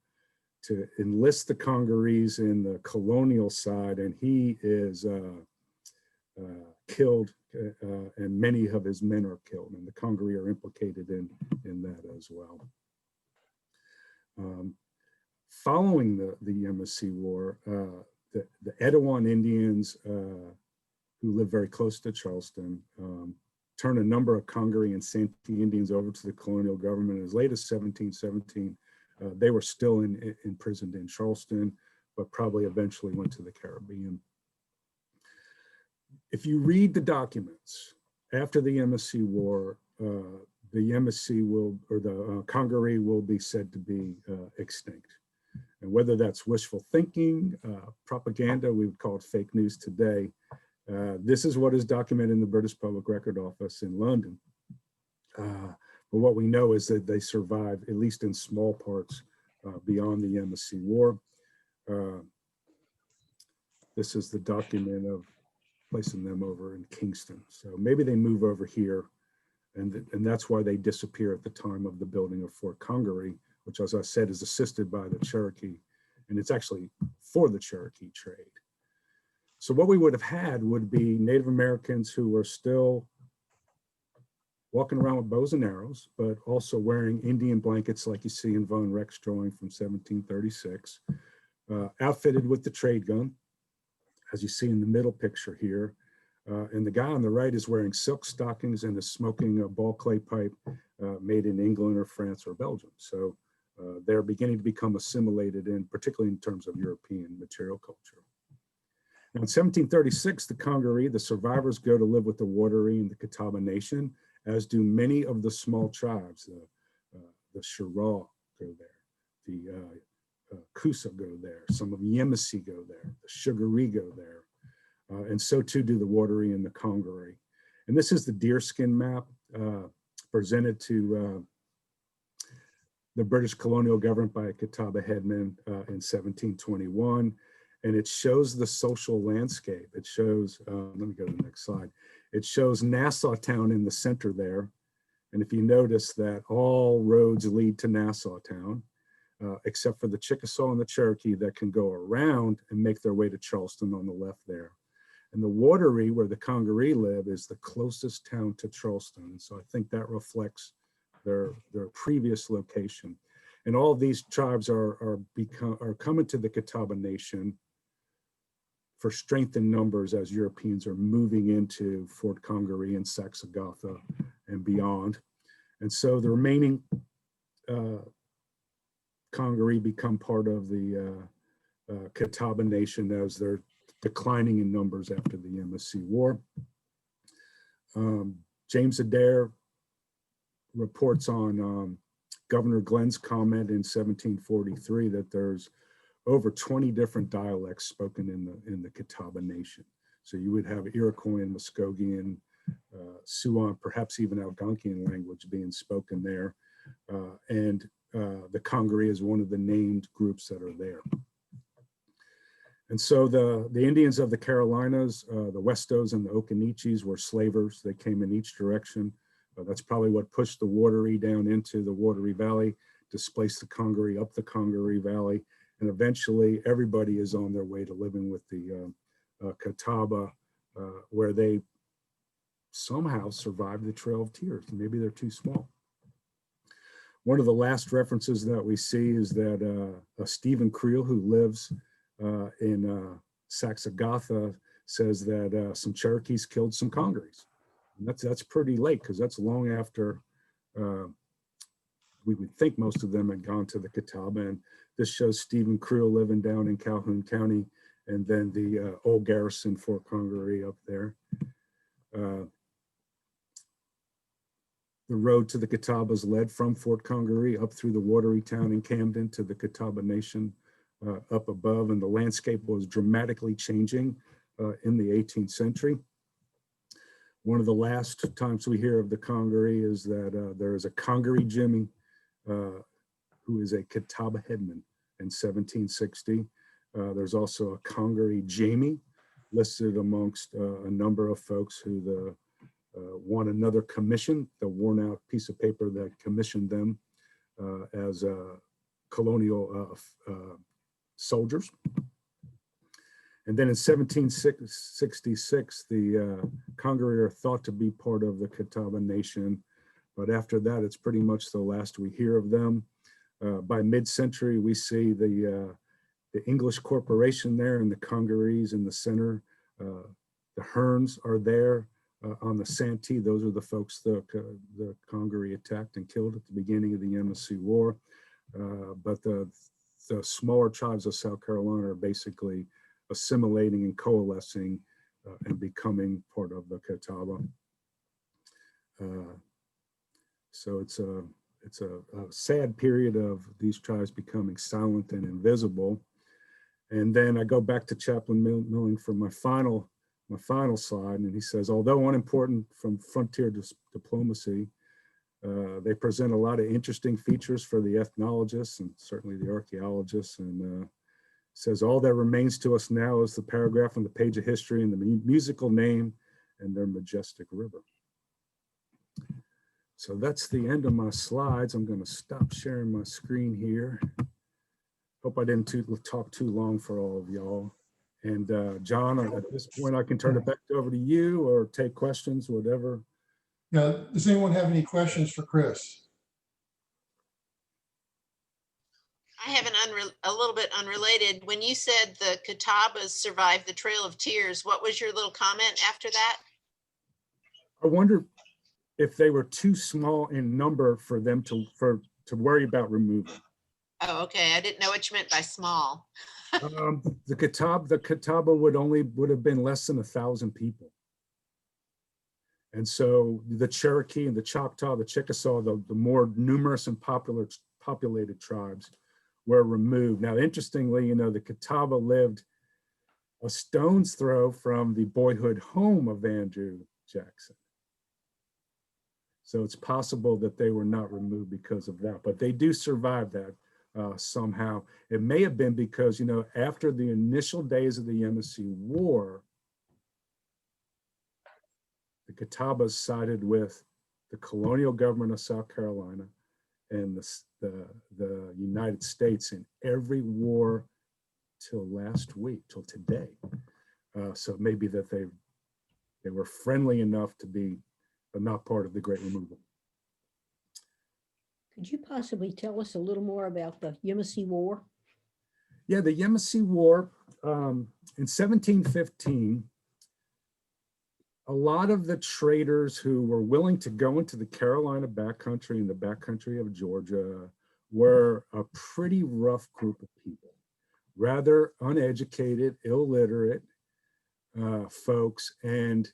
enlist the Congarees in the colonial side, and he is killed, and many of his men are killed, and the Congaree are implicated in that as well. Following the MSC War, the Etowah Indians, who lived very close to Charleston, turned a number of Congaree and Santee Indians over to the colonial government. As late as 1717, they were still imprisoned in Charleston, but probably eventually went to the Caribbean. If you read the documents after the MSC War, the MSC will, or the Congaree will be said to be extinct. And whether that's wishful thinking, propaganda, we would call it fake news today, this is what is documented in the British Public Record Office in London. But what we know is that they survived, at least in small parts, beyond the MSC War. This is the document of placing them over in Kingston. So maybe they move over here, and that's why they disappear at the time of the building of Fort Congaree, which, as I said, is assisted by the Cherokee, and it's actually for the Cherokee trade. So what we would have had would be Native Americans who were still walking around with bows and arrows, but also wearing Indian blankets like you see in Von Recht's drawing from 1736, outfitted with the trade gun, as you see in the middle picture here. And the guy on the right is wearing silk stockings and is smoking a ball clay pipe made in England or France or Belgium. So they're beginning to become assimilated in, particularly in terms of European material culture. Now in 1736, the Congaree, the survivors, go to live with the Wateree and the Catawba Nation, as do many of the small tribes. The Chiraw go there, the Coosa go there, some of Yemisi go there, the Sugaree go there, and so too do the Wateree and the Congaree. And this is the deerskin map presented to the British colonial government by a Catawba headman in 1721. And it shows the social landscape. It shows, let me go to the next slide. It shows Nassau Town in the center there. And if you notice that all roads lead to Nassau Town, except for the Chickasaw and the Cherokee that can go around and make their way to Charleston on the left there. And the Wateree, where the Congaree live, is the closest town to Charleston. And so I think that reflects their previous location. And all of these tribes are coming to the Catawba Nation for strength in numbers as Europeans are moving into Fort Congaree and Saxagatha and beyond. And so the remaining Congaree become part of the Catawba Nation as they're declining in numbers after the MSC War. James Adair reports on Governor Glenn's comment in 1743 that there's over 20 different dialects spoken in the Catawba Nation. So you would have Iroquois and Muskogean, Siouan, perhaps even Algonquian language being spoken there. And the Congaree is one of the named groups that are there. And so the Indians of the Carolinas, the Westos and the Occaneechees were slavers. They came in each direction. That's probably what pushed the Wateree down into the Wateree Valley displace the Congaree, up the Congaree Valley, and eventually everybody is on their way to living with the Catawba, where they somehow survived the Trail of Tears. Maybe they're too small. One of the last references that we see is that Stephen Creel, who lives in Saxagatha, says that some Cherokees killed some Congarees. And that's pretty late, because that's long after we would think most of them had gone to the Catawba. And this shows Stephen Creel living down in Calhoun County, and then the old garrison Fort Congaree up there. The road to the Catawbas led from Fort Congaree up through the watery town in Camden to the Catawba Nation up above, and the landscape was dramatically changing in the 18th century. One of the last times we hear of the Congaree is that there is a Congaree Jimmy who is a Catawba headman in 1760. There's also a Congaree Jamie listed amongst a number of folks who won another commission, the worn out piece of paper that commissioned them as colonial soldiers. And then in 1766, the Congaree are thought to be part of the Catawba Nation. But after that, it's pretty much the last we hear of them. By mid-century, we see the English corporation there and the Congarees in the center. The Hearns are there on the Santee. Those are the folks the Congaree attacked and killed at the beginning of the USC War. But the smaller tribes of South Carolina are basically assimilating and coalescing and becoming part of the Catawba. So it's a sad period of these tribes becoming silent and invisible. And then I go back to Chaplain Milling for my final slide, and he says, although unimportant from frontier diplomacy, they present a lot of interesting features for the ethnologists and certainly the archaeologists. And says all that remains to us now is the paragraph on the page of history and the musical name and their majestic river. So that's the end of my slides. I'm going to stop sharing my screen here. Hope I didn't talk too long for all of y'all. And John, at this point, I can turn it back over to you or take questions, whatever. Yeah, does anyone have any questions for Chris? I have a little bit unrelated. When you said the Catawbas survived the Trail of Tears, what was your little comment after that? I wonder if they were too small in number for them to worry about removal. Oh, okay. I didn't know what you meant by small. The Catawba would have been less than 1,000 people. And so the Cherokee and the Choctaw, the Chickasaw, the more numerous and populated tribes were removed. Now, interestingly, the Catawba lived a stone's throw from the boyhood home of Andrew Jackson. So it's possible that they were not removed because of that, but they do survive that somehow. It may have been because, after the initial days of the USC War, the Catawbas sided with the colonial government of South Carolina and the United States in every war till last week, till today. So maybe that they were friendly enough to be not part of the Great Removal. Could you possibly tell us a little more about the USC War? Yeah, the USC War in 1715, a lot of the traders who were willing to go into the Carolina backcountry and the backcountry of Georgia were a pretty rough group of people, rather uneducated, illiterate folks. And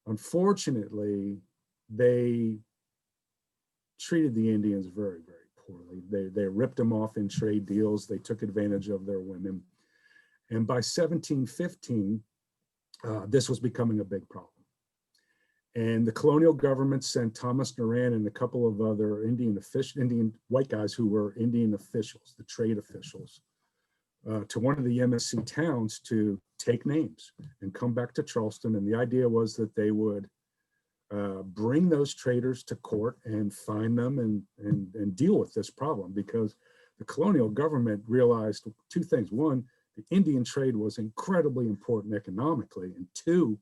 unfortunately, they treated the Indians very, very poorly. They ripped them off in trade deals. They took advantage of their women. And by 1715, this was becoming a big problem. And the colonial government sent Thomas Naran and a couple of other Indian white guys who were Indian officials, the trade officials, to one of the MSC towns to take names and come back to Charleston. And the idea was that they would bring those traders to court and find them and deal with this problem, because the colonial government realized two things. One, the Indian trade was incredibly important economically, and two,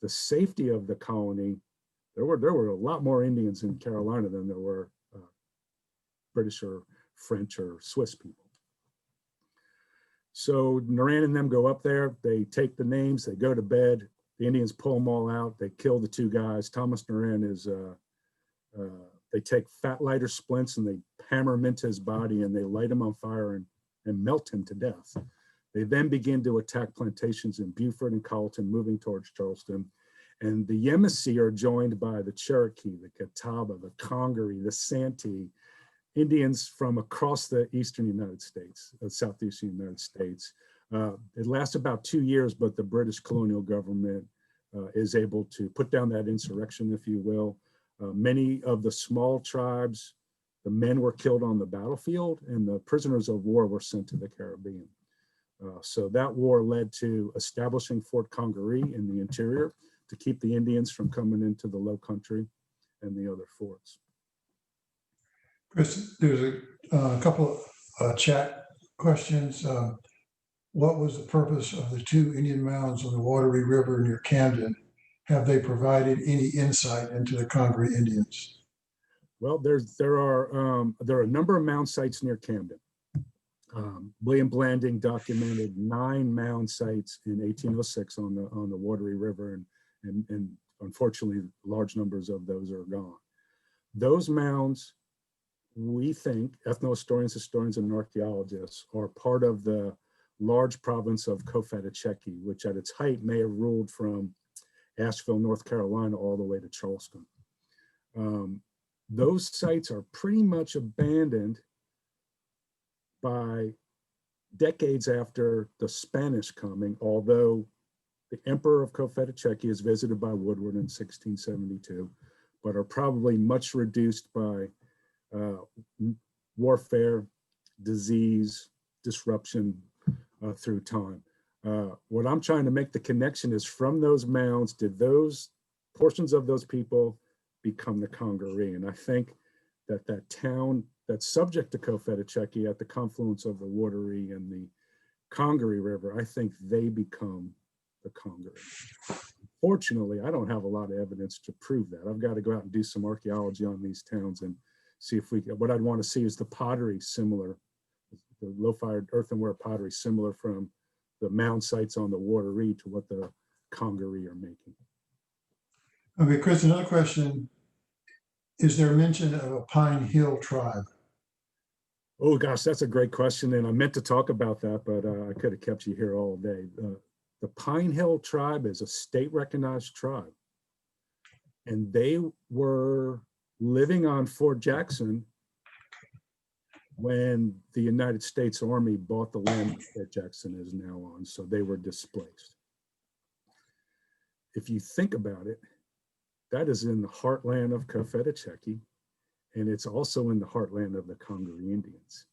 the safety of the colony. There were a lot more Indians in Carolina than there were British or French or Swiss people. So Naran and them go up there, they take the names, they go to bed, the Indians pull them all out, they kill the two guys. Thomas Naran is, they take fat lighter splints and they hammer him into his body and they light him on fire and melt him to death. They then begin to attack plantations in Beaufort and Colleton, moving towards Charleston. And the Yamasee are joined by the Cherokee, the Catawba, the Congaree, the Santee, Indians from across the eastern United States, southeastern United States. It lasts about 2 years, but the British colonial government is able to put down that insurrection, if you will. Many of the small tribes, the men were killed on the battlefield and the prisoners of war were sent to the Caribbean. So that war led to establishing Fort Congaree in the interior to keep the Indians from coming into the low country and the other forts. Chris, there's a couple of chat questions. What was the purpose of the two Indian mounds on the Wateree River near Camden? Have they provided any insight into the Congaree Indians? Well, there are a number of mound sites near Camden. William Blanding documented 9 mound sites in 1806 on the Wateree River, and unfortunately, large numbers of those are gone. Those mounds, we think, ethnohistorians, historians, and archaeologists, are part of the large province of Coffetacheki, which at its height may have ruled from Asheville, North Carolina, all the way to Charleston. Those sites are pretty much abandoned by decades after the Spanish coming, although the Emperor of Coffetacheki is visited by Woodward in 1672, but are probably much reduced by warfare, disease, disruption through time. What I'm trying to make the connection is, from those mounds, did those portions of those people become the Congaree? And I think that that town that's subject to Coffetacheki at the confluence of the Wateree and the Congaree River, I think they become the Congaree. Fortunately, I don't have a lot of evidence to prove that. I've got to go out and do some archaeology on these towns and see if what I'd want to see is the pottery similar, the low-fired earthenware pottery similar from the mound sites on the Wateree to what the Congaree are making. Okay, Chris, another question. Is there mention of a Pine Hill tribe? Oh gosh, that's a great question. And I meant to talk about that, but I could have kept you here all day. The Pine Hill tribe is a state recognized tribe. And they were living on Fort Jackson when the United States Army bought the land that Fort Jackson is now on. So they were displaced. If you think about it, that is in the heartland of Coffetacheki, and it's also in the heartland of the Congaree Indians.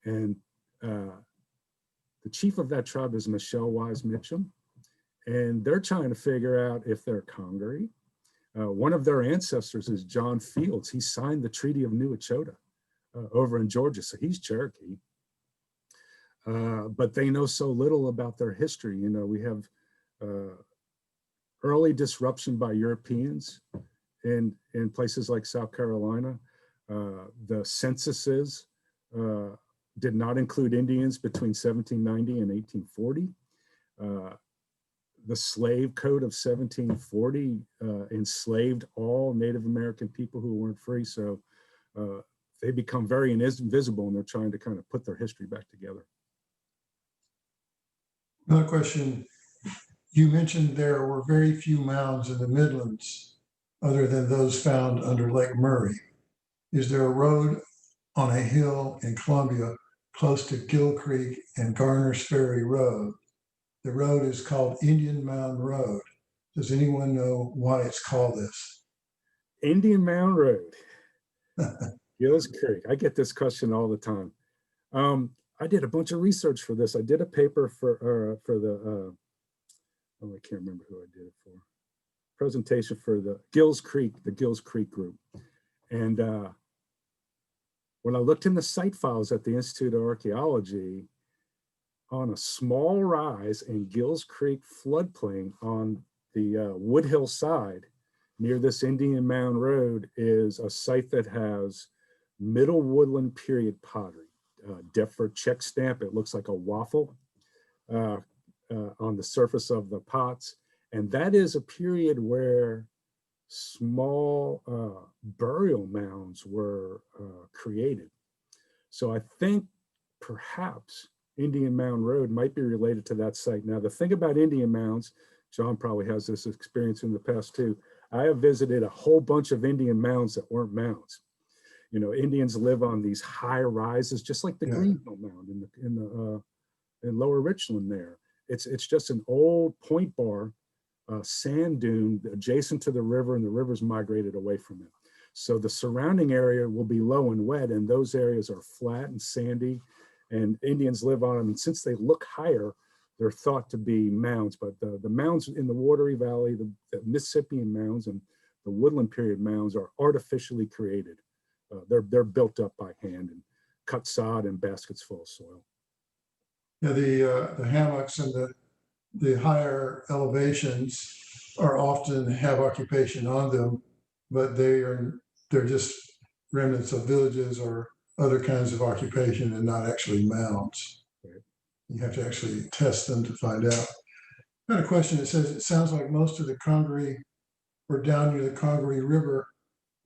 And the chief of that tribe is Michelle Wise Mitchum, and they're trying to figure out if they're Congaree. One of their ancestors is John Fields. He signed the Treaty of New Echota over in Georgia, so he's Cherokee. But they know so little about their history. You know, we have early disruption by Europeans in places like South Carolina. The censuses did not include Indians between 1790 and 1840. The slave code of 1740 enslaved all Native American people who weren't free. So they become very invisible, and they're trying to kind of put their history back together. Another question. You mentioned there were very few mounds in the Midlands other than those found under Lake Murray. Is there a road on a hill in Columbia close to Gill Creek and Garner's Ferry Road? The road is called Indian Mound Road. Does anyone know why it's called this? Indian Mound Road, Gills Creek. I get this question all the time. I did a bunch of research for this. I did a paper for the, oh, I can't remember who I did it for. presentation for the Gills Creek group. And when I looked in the site files at the Institute of Archaeology, on a small rise in Gills Creek floodplain on the Woodhill side, near this Indian Mound Road, is a site that has Middle Woodland period pottery. Deptford check stamp. It looks like a waffle on the surface of the pots. And that is a period where small burial mounds were created. So I think perhaps Indian Mound Road might be related to that site. Now, the thing about Indian mounds, John probably has this experience in the past too. I have visited a whole bunch of Indian mounds that weren't mounds. You know, Indians live on these high rises, just like the Greenhill Mound in Lower Richland there. It's just an old point bar sand dune adjacent to the river, and the river's migrated away from it. So the surrounding area will be low and wet, and those areas are flat and sandy, and Indians live on them. And since they look higher, they're thought to be mounds. But the mounds in the Watery Valley, the Mississippian mounds and the Woodland period mounds are artificially created. They're built up by hand and cut sod and baskets full of soil. Yeah, the hammocks and the higher elevations are often have occupation on them, but they're just remnants of villages or other kinds of occupation and not actually mounds. Right. You have to actually test them to find out. I got a question that says, it sounds like most of the Congaree were down near the Congaree River.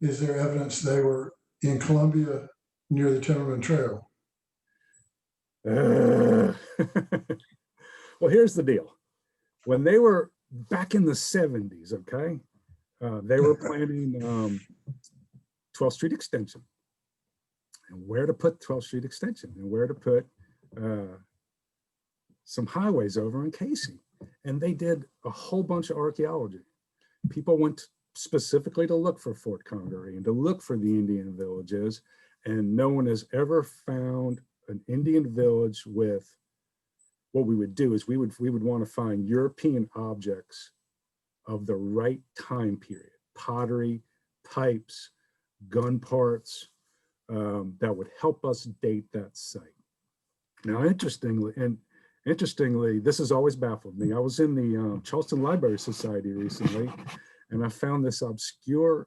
Is there evidence they were in Columbia near the Timmerman Trail? Well, here's the deal. When they were back in the 70s, okay, they were planning 12th Street Extension, and where to put 12th Street Extension, and where to put some highways over in Casey. And they did a whole bunch of archaeology. People went specifically to look for Fort Congaree and to look for the Indian villages, and no one has ever found an Indian village with. What we would do is we would want to find European objects of the right time period, pottery, pipes, gun parts, that would help us date that site. Now, interestingly, this has always baffled me. I was in the Charleston Library Society recently, and I found this obscure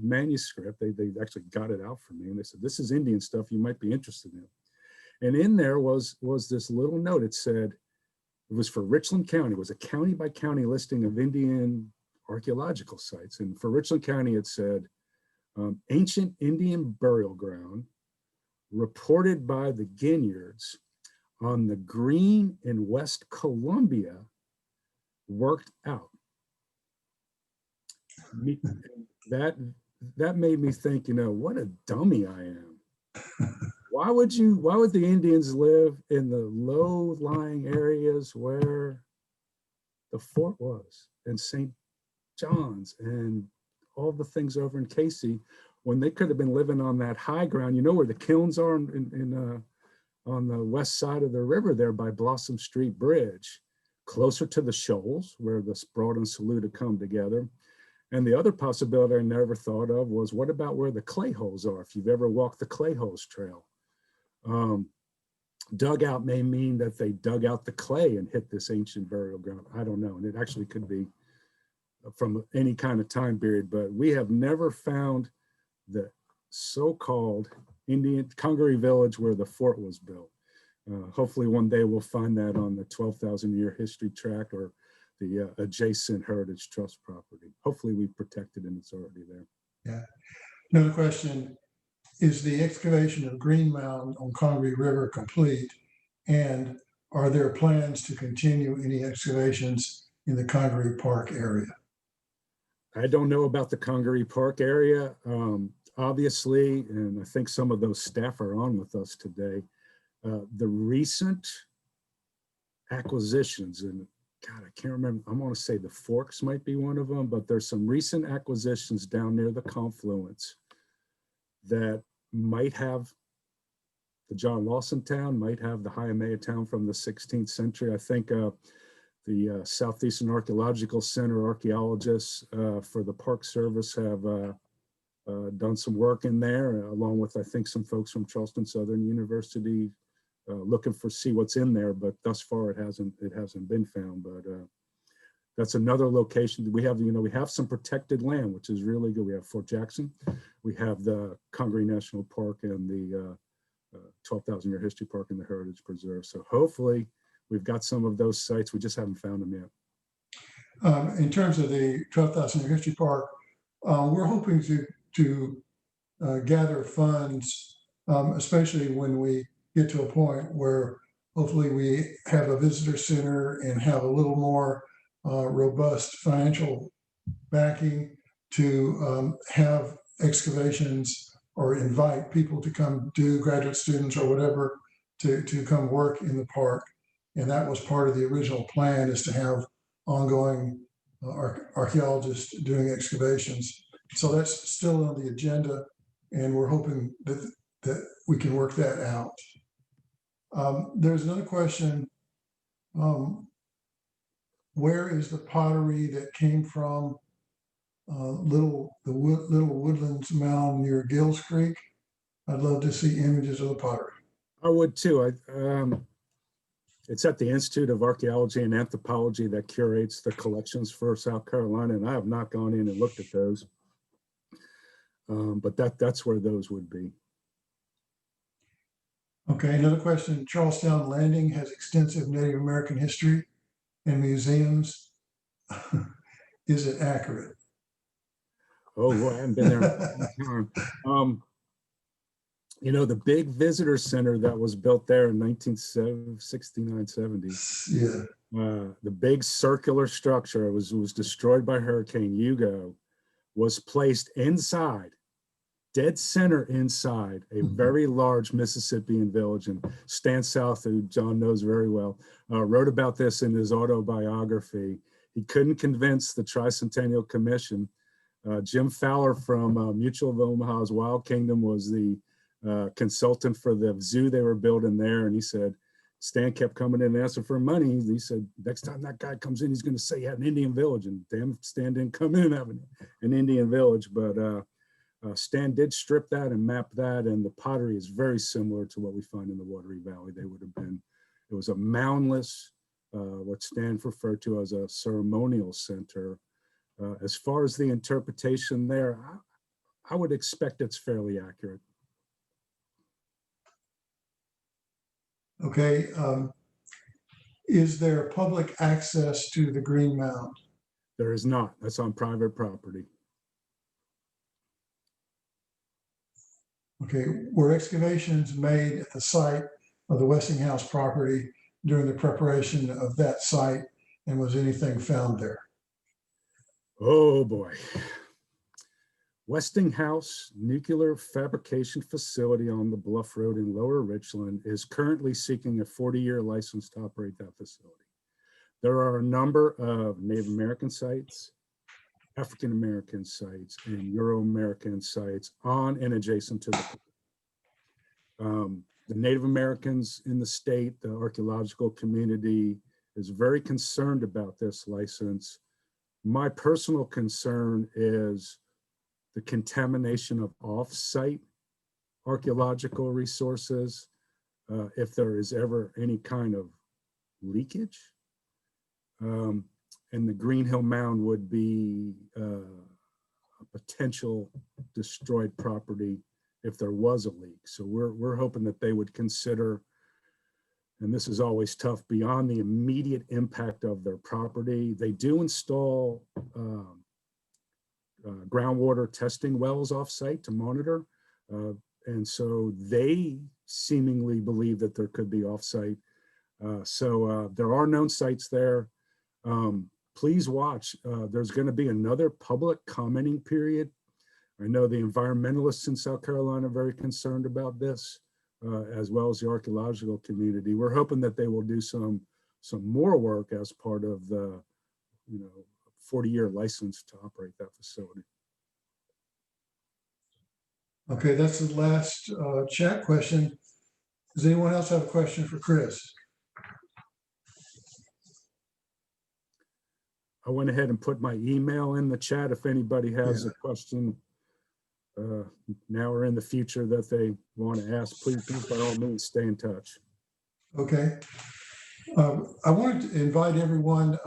manuscript. They actually got it out for me, and they said, "This is Indian stuff you might be interested in." And in there was this little note. It said, it was for Richland County. It was a county by county listing of Indian archaeological sites. And for Richland County, it said, ancient Indian burial ground reported by the Ginyards on the Green in West Columbia worked out. That made me think, what a dummy I am. Why would the Indians live in the low-lying areas where the fort was, and St. John's and all the things over in Casey, when they could have been living on that high ground? You know where the kilns are on the west side of the river there by Blossom Street Bridge, closer to the shoals where the Broad and Saluda come together. And the other possibility I never thought of was, what about where the clay holes are? If you've ever walked the clay holes trail. Dugout may mean that they dug out the clay and hit this ancient burial ground. I don't know. And it actually could be from any kind of time period, but we have never found the so-called Indian Congaree village where the fort was built. Hopefully one day we'll find that on the 12,000 year history tract or the adjacent Heritage Trust property. Hopefully we've protected and it's already there. Yeah. Another question. Is the excavation of Green Mound on Congaree River complete? And are there plans to continue any excavations in the Congaree Park area? I don't know about the Congaree Park area. Obviously, and I think some of those staff are on with us today, the recent acquisitions, and God, I can't remember, I want to say the Forks might be one of them, but there's some recent acquisitions down near the confluence that might have the John Lawson town, might have the Hiamaya town from the 16th century. I think The Southeastern Archaeological Center archaeologists for the Park Service have done some work in there, along with, I think, some folks from Charleston Southern University looking for see what's in there, but thus far it hasn't been found. But that's another location. We have, we have some protected land, which is really good. We have Fort Jackson, we have the Congaree National Park, and the 12,000-year history park and the Heritage Preserve. So hopefully we've got some of those sites. We just haven't found them yet. In terms of the 12,000-year history park, we're hoping to gather funds, especially when we get to a point where hopefully we have a visitor center and have a little more robust financial backing to have excavations or invite people to come do, graduate students or whatever, to come work in the park. And that was part of the original plan, is to have ongoing archaeologists doing excavations. So that's still on the agenda, and we're hoping that we can work that out. There's another question. Where is the pottery that came from Little Woodlands Mound near Gills Creek? I'd love to see images of the pottery. I would too. It's at the Institute of Archaeology and Anthropology that curates the collections for South Carolina, and I have not gone in and looked at those. But that's where those would be. Okay, another question. Charlestown Landing has extensive Native American history and museums. Is it accurate? Oh, boy, I haven't been there in a long time. The big visitor center that was built there in 1969, 70. Yeah. The big circular structure was destroyed by Hurricane Hugo, was placed inside, dead center inside a very large Mississippian village. And Stan South, who John knows very well, wrote about this in his autobiography. He couldn't convince the Tricentennial Commission. Jim Fowler from Mutual of Omaha's Wild Kingdom was the consultant for the zoo they were building there. And he said, Stan kept coming in and asking for money. He said, next time that guy comes in, he's going to say he had an Indian village. And damn, Stan didn't come in having an Indian village. But Stan did strip that and map that. And the pottery is very similar to what we find in the Wateree Valley. They would have been, it was a moundless, what Stan referred to as a ceremonial center. As far as the interpretation there, I would expect it's fairly accurate. Okay. Is there public access to the Green Mound? There is not. That's on private property. Okay. Were excavations made at the site of the Westinghouse property during the preparation of that site, and was anything found there? Oh boy. Westinghouse Nuclear Fabrication Facility on the Bluff Road in Lower Richland is currently seeking a 40-year license to operate that facility. There are a number of Native American sites, African American sites, and Euro-American sites on and adjacent to the Native Americans in the state. The archaeological community is very concerned about this license. My personal concern is the contamination of off-site archaeological resources, if there is ever any kind of leakage. And the Green Hill Mound would be a potential destroyed property if there was a leak. So we're hoping that they would consider, and this is always tough, beyond the immediate impact of their property. They do install groundwater testing wells off-site to monitor. And so they seemingly believe that there could be off-site. So there are known sites there. Please watch. There's going to be another public commenting period. I know the environmentalists in South Carolina are very concerned about this, as well as the archaeological community. We're hoping that they will do some more work as part of the 40-year license to operate that facility. Okay, that's the last chat question. Does anyone else have a question for Chris? I went ahead and put my email in the chat if anybody has a question now or in the future that they want to ask. Please by all means stay in touch. Okay. I wanted to invite everyone,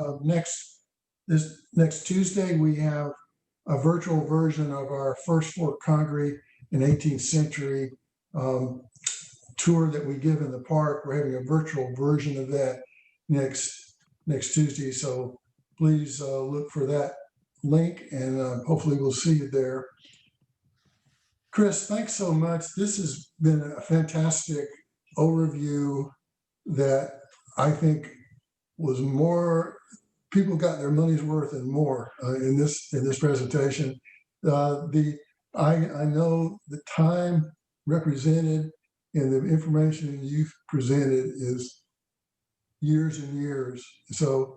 this next Tuesday, we have a virtual version of our first Fort Congaree in 18th century tour that we give in the park. We're having a virtual version of that next Tuesday. So please look for that link, and hopefully we'll see you there. Chris, thanks so much. This has been a fantastic overview that I think was more, people got their money's worth and more in this presentation. I know the time represented and the information you've presented is years and years. So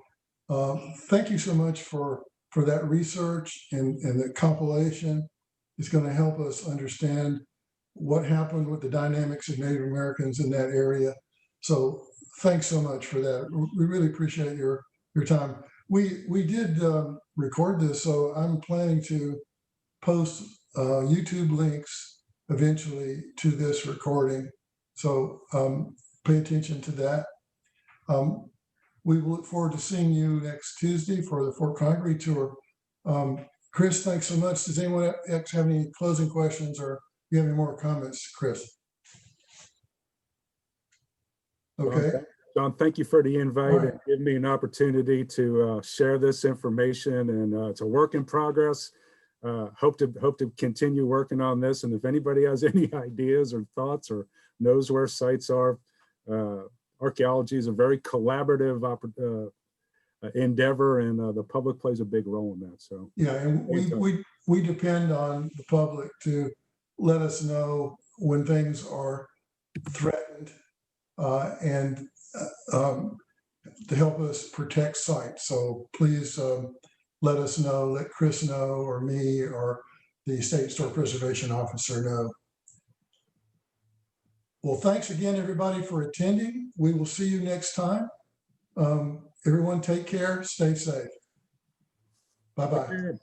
thank you so much for that research and the compilation. It's going to help us understand what happened with the dynamics of Native Americans in that area. So thanks so much for that. We really appreciate your time. We did record this, so I'm planning to post YouTube links eventually to this recording. So pay attention to that. We will look forward to seeing you next Tuesday for the Fort Congaree tour. Chris, thanks so much. Does anyone else have any closing questions, or do you have any more comments, Chris? Okay. John, thank you for the invite Right. and giving me an opportunity to share this information. And it's a work in progress. Hope to continue working on this. And if anybody has any ideas or thoughts or knows where sites are, archaeology is a very collaborative endeavor, and the public plays a big role in that. So yeah, and we depend on the public to let us know when things are threatened and to help us protect sites. So please let us know, let Chris know, or me, or the State Historic Preservation Officer know. Well, thanks again, everybody, for attending. We will see you next time. Everyone take care, stay safe. Bye-bye.